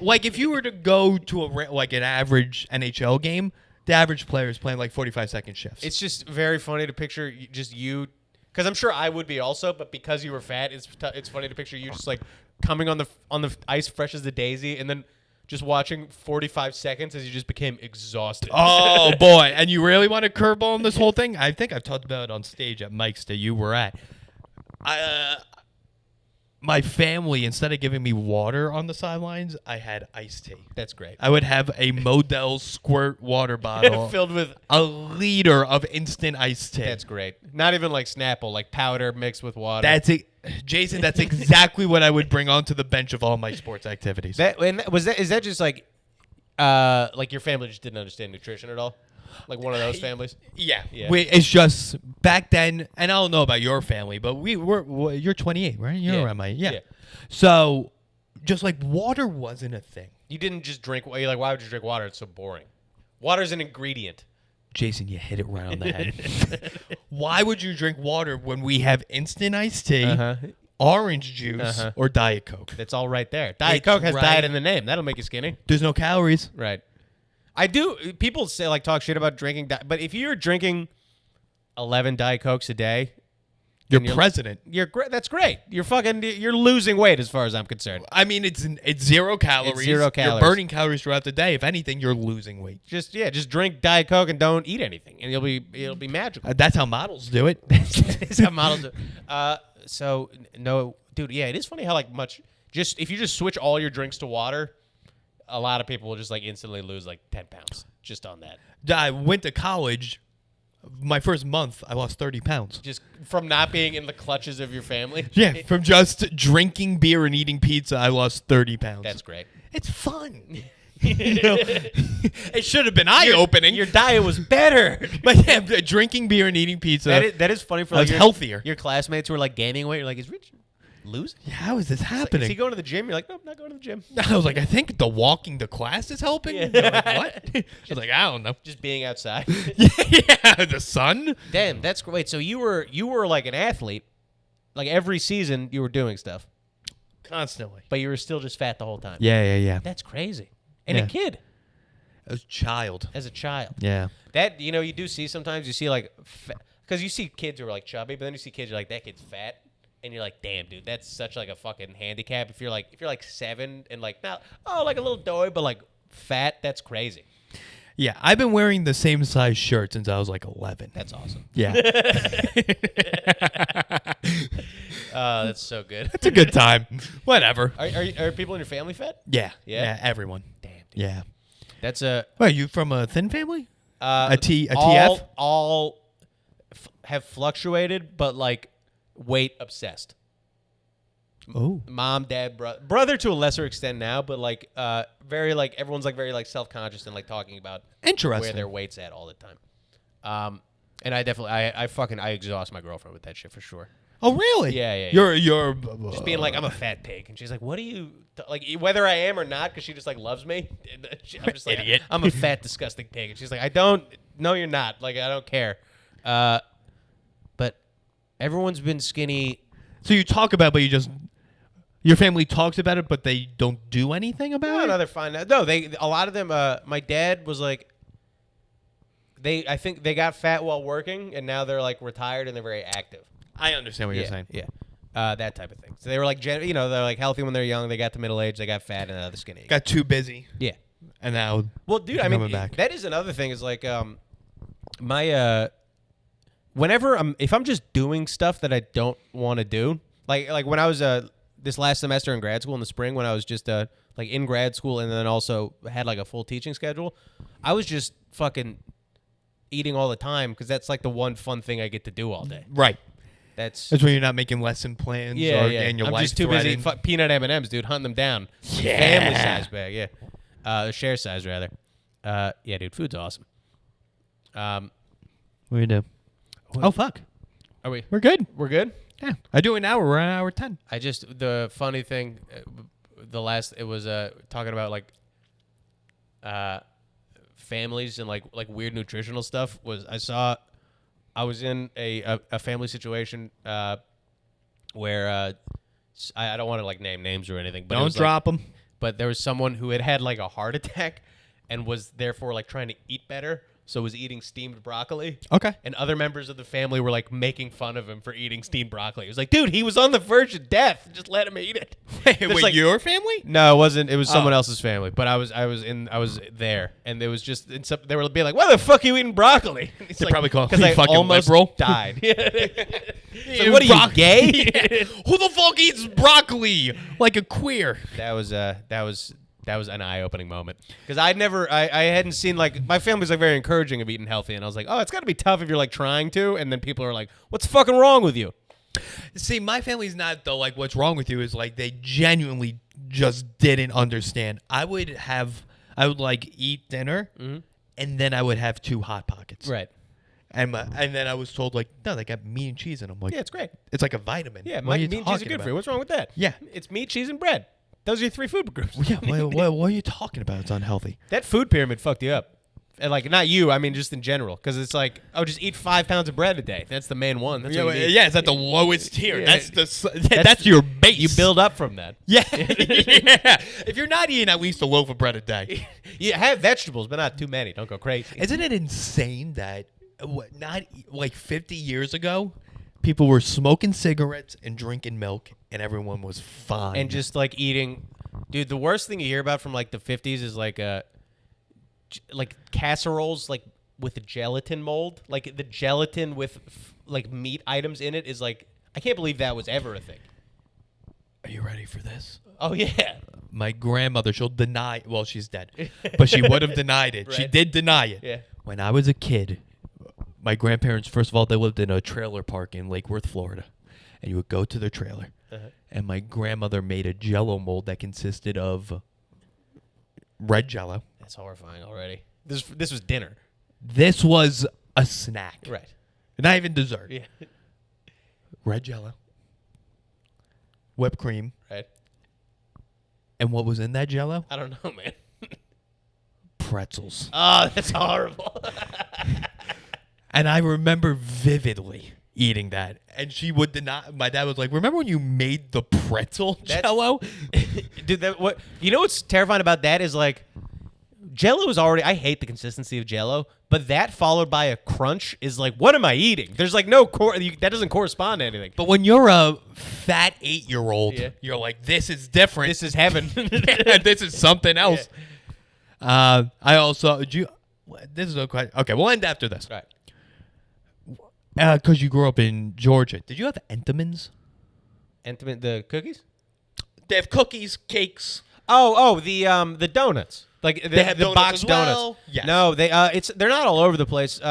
like if you were to go to an average NHL game, the average player is playing like 45-second shifts. It's just very funny to picture just you, because I'm sure I would be also, but because you were fat, it's funny to picture you just like coming on the ice fresh as a daisy, and then just watching 45 seconds as you just became exhausted. Oh boy! And you really want to curveball on this whole thing? I think I've talked about it on stage at Mike's that you were at. My family, instead of giving me water on the sidelines, I had iced tea. That's great. I would have a Model Squirt water bottle Filled with a liter of instant iced tea. That's great. Not even like Snapple, like powder mixed with water. That's it, Jason. That's exactly what I would bring onto the bench of all my sports activities. Is that just like your family just didn't understand nutrition at all? Like one of those families? Yeah. Yeah. It's just back then, and I don't know about your family, but you're 28, right? You're around my yeah. So, just like water wasn't a thing. You didn't just drink. You're like, why would you drink water? It's so boring. Water's an ingredient. Jason, you hit it right on the head. Why would you drink water when we have instant iced tea, orange juice, or Diet Coke? That's all right there. Diet Coke has diet in the name. That'll make you skinny. There's no calories. Right. I do. People say talk shit about drinking, but if you're drinking 11 Diet Cokes a day, you're president. That's great. You're losing weight as far as I'm concerned. I mean, it's 0 calories. It's 0 calories. You're burning calories throughout the day. If anything, you're losing weight. Just drink Diet Coke and don't eat anything, and it'll be magical. That's how models do it. That's how models do it. So no, dude. Yeah, it is funny how if you just switch all your drinks to water, a lot of people will just instantly lose 10 pounds just on that. I went to college. My first month, I lost 30 pounds. Just from not being in the clutches of your family? Yeah, from just drinking beer and eating pizza, I lost 30 pounds. That's great. It's fun. It should have been eye-opening. Your diet was better. But yeah, drinking beer and eating pizza. That is funny for healthier. Your classmates who are gaining weight. You're like, is Rich losing? Yeah, how is this happening? Is he going to the gym? You're like, nope, not going to the gym. I was like, I think the walking to class is helping. Yeah. Like, what? I was like, I don't know. Just being outside. Yeah, the sun. Damn, that's great. Wait, so you were like an athlete. Like every season you were doing stuff. Constantly. But you were still just fat the whole time. Yeah. That's crazy. And a kid. As a child. As a child. Yeah. That, you do see sometimes, you see because you see kids who are chubby, but then you see kids who are like, that kid's fat. And you're like, damn, dude, that's such a fucking handicap. If you're 7 and not a little doughy, but fat, that's crazy. Yeah, I've been wearing the same size shirt since I was 11. That's awesome. Yeah. That's so good. It's a good time. Whatever. Are people in your family fat? Yeah. Yeah, everyone. Damn, dude. Yeah. That's a. Wait, you from a thin family? A TF? All have fluctuated, but weight obsessed. Oh. Mom, dad, brother to a lesser extent now, but like very like everyone's like very like self-conscious and like talking about Interesting. where their weight's at all the time. And I definitely I exhaust my girlfriend with that shit for sure. Oh really? Yeah. You're Just being like, I'm a fat pig, and she's like, what do you like? Whether I am or not, because she just like loves me. I'm just like, Idiot. I'm a fat, disgusting pig, and she's like, I don't. No, you're not. Like I don't care. But everyone's been skinny. So you talk about, but your family talks about it, but they don't do anything about it. No, they're fine. No, a lot of them. My dad was like, I think they got fat while working, and now they're like retired and they're very active. I understand what you're saying. Yeah. That type of thing. So they were like, they're like healthy when they're young. They got to middle age. They got fat, and now they're skinny. Got too busy. Yeah. And now. Well, dude, I mean, back. that is another thing. Is like, whenever if I'm just doing stuff that I don't want to do, like when I was this last semester in grad school in the spring, when I was just like in grad school and then also had like a full teaching schedule, I was just fucking eating all the time because that's like the one fun thing I get to do all day. Right. That's when you're not making lesson plans. Yeah. And your I'm life just too busy. Peanut M&Ms, dude, hunting them down. Yeah. Family size bag. Yeah. Share size rather. Yeah, dude, food's awesome. What do you do? Oh fuck. Are we? We're good. We're good. Yeah. I do an hour. We're on hour 10. The funny thing, it was talking about like families and like weird nutritional stuff. I was in a family situation where I don't want to like name names or anything, but don't drop them. But there was someone who had like a heart attack and was therefore like trying to eat better. So was eating steamed broccoli. Okay. And other members of the family were like making fun of him for eating steamed broccoli. It was like, dude, he was on the verge of death. Just let him eat it. Wait, like, your family? No, it wasn't. It was someone else's family. But I was there, and it was just they were being like, "Why the fuck are you eating broccoli?" They probably call because I fucking almost liberal. died. So what are you, gay? Yeah. Who the fuck eats broccoli like a queer? That was an eye-opening moment because I hadn't seen like my family's like very encouraging of eating healthy, and I was like, oh, it's got to be tough if you're like trying to, and then people are like, what's fucking wrong with you? See, my family's not though. Like, what's wrong with you is like they genuinely just didn't understand. I would like eat dinner, and then I would have 2 Hot Pockets. Right. And then I was told like, no, they got meat and cheese in them. Like, yeah, it's great. It's like a vitamin. Yeah, meat and cheese are good for you. What's wrong with that? Yeah, it's meat, cheese, and bread. Those are your 3 food groups. Yeah, what are you talking about? It's unhealthy. That food pyramid fucked you up. And like, not you, I mean just in general. Because it's like, oh, just eat 5 pounds of bread a day. That's the main one. That's it's at the lowest tier. Yeah. That's your base. You build up from that. Yeah. Yeah. If you're not eating at least a loaf of bread a day. You have vegetables, but not too many. Don't go crazy. Isn't it insane that not like 50 years ago, people were smoking cigarettes and drinking milk, and everyone was fine. And just like eating, dude. The worst thing you hear about from like the 50s is like casseroles like with a gelatin mold. Like the gelatin with like meat items in it is like, I can't believe that was ever a thing. Are you ready for this? Oh yeah. My grandmother, she'll deny. Well, she's dead, but she would have denied it. Right. She did deny it. Yeah. When I was a kid, my grandparents, first of all, they lived in a trailer park in Lake Worth, Florida. And you would go to their trailer. And my grandmother made a Jello mold that consisted of red Jello. That's horrifying already. This was dinner. This was a snack. Right. Not even dessert. Yeah. Red Jello. Whipped cream. Right. And what was in that Jello? I don't know, man. Pretzels. Oh, that's horrible. And I remember vividly eating that. And she would deny. My dad was like, remember when you made the pretzel Jello? Dude, what you know what's terrifying about that is like Jello is already, I hate the consistency of Jello, but that followed by a crunch is like, what am I eating? There's like no that doesn't correspond to anything. But when you're a fat 8-year-old, yeah. You're like, this is different. This is heaven. This is something else. Yeah. I also, this is a question. Okay, we'll end after this. Right. Because you grew up in Georgia. Did you have Entenmann's? Entenmann, the cookies? They have cookies, cakes. Oh, the donuts. Like they have the donuts box as well? donuts. Yes. No, they're not all over the place.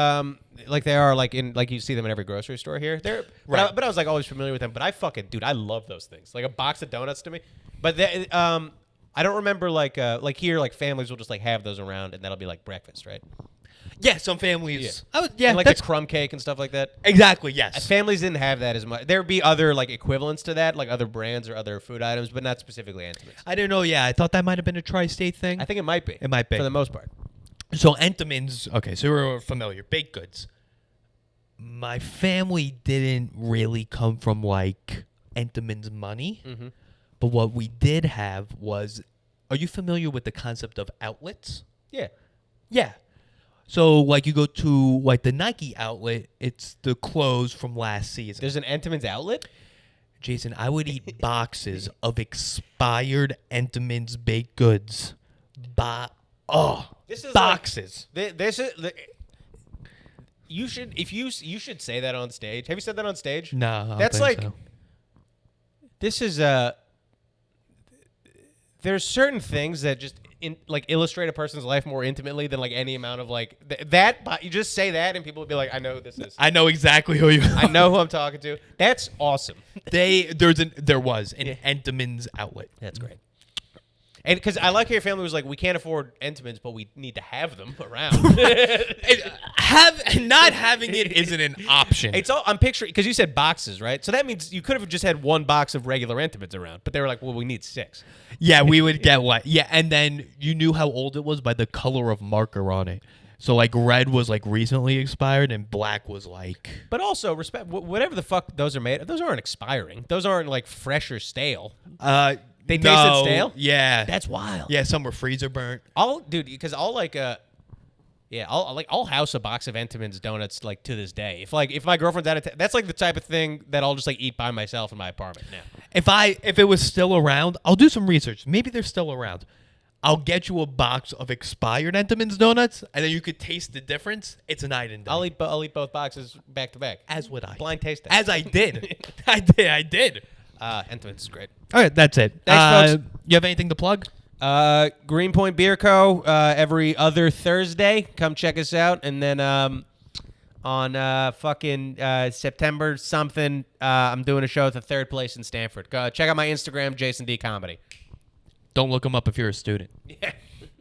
like they are like in like you see them in every grocery store here. They're Right. but I was like always familiar with them. But I fucking dude, I love those things. Like a box of donuts to me. But I don't remember like here like families will just like have those around and that'll be like breakfast, right? Yeah, some families. Yeah. Oh, yeah, And like that's the crumb cake and stuff like that. exactly yes. Families didn't have that as much. There would be other like equivalents to that, like other brands or other food items, but not specifically Entenmann's. I didn't know. Yeah, I thought that might have been a tri-state thing. I think it might be. It might be for the most part. So Entenmann's. Okay, so we're familiar. Baked goods. My family didn't really come from like Entenmann's money, but what we did have was. Are you familiar with the concept of outlets? Yeah. Yeah. So, like, you go to, like, the Nike outlet, it's the clothes from last season. There's an Entenmann's outlet? Jason, I would eat boxes of expired Entenmann's baked goods. This is boxes. This is... You should say that on stage. Have you said that on stage? No, I don't That's think like... so. This is... There's certain things that just illustrate a person's life more intimately than like any amount of like that. You just say that and people will be like, I know who this is. I know exactly who you are. I know who I'm talking to. That's awesome. There was an Entenmann's outlet. That's great. And because I like how your family was like, we can't afford Entenmann's, but we need to have them around. Not having it isn't an option. It's all I'm picturing because you said boxes, right? So that means you could have just had one box of regular Entenmann's around, but they were like, well, we need 6. Yeah, we would get what? Yeah, and then you knew how old it was by the color of marker on it. So like red was like recently expired, and black was like. But also respect whatever the fuck those are made. Those aren't expiring. Those aren't like fresh or stale. They tasted stale? Yeah. That's wild. Yeah, some were freezer burnt. I'll house a box of Entenmann's donuts like to this day. If my girlfriend's out of town, that's like the type of thing that I'll just like eat by myself in my apartment now. If it was still around, I'll do some research. Maybe they're still around. I'll get you a box of expired Entenmann's donuts, and then you could taste the difference. It's a night and day. I'll eat both boxes back to back. As would I. Blind taste test. As I did. I did. Entenmann's is great. All right, that's it. Thanks, folks. You have anything to plug? Greenpoint Beer Co. Every other Thursday. Come check us out. And then on September something, I'm doing a show at the Third Place in Stanford. Check out my Instagram, Jason D Comedy. Don't look them up if you're a student. Yeah.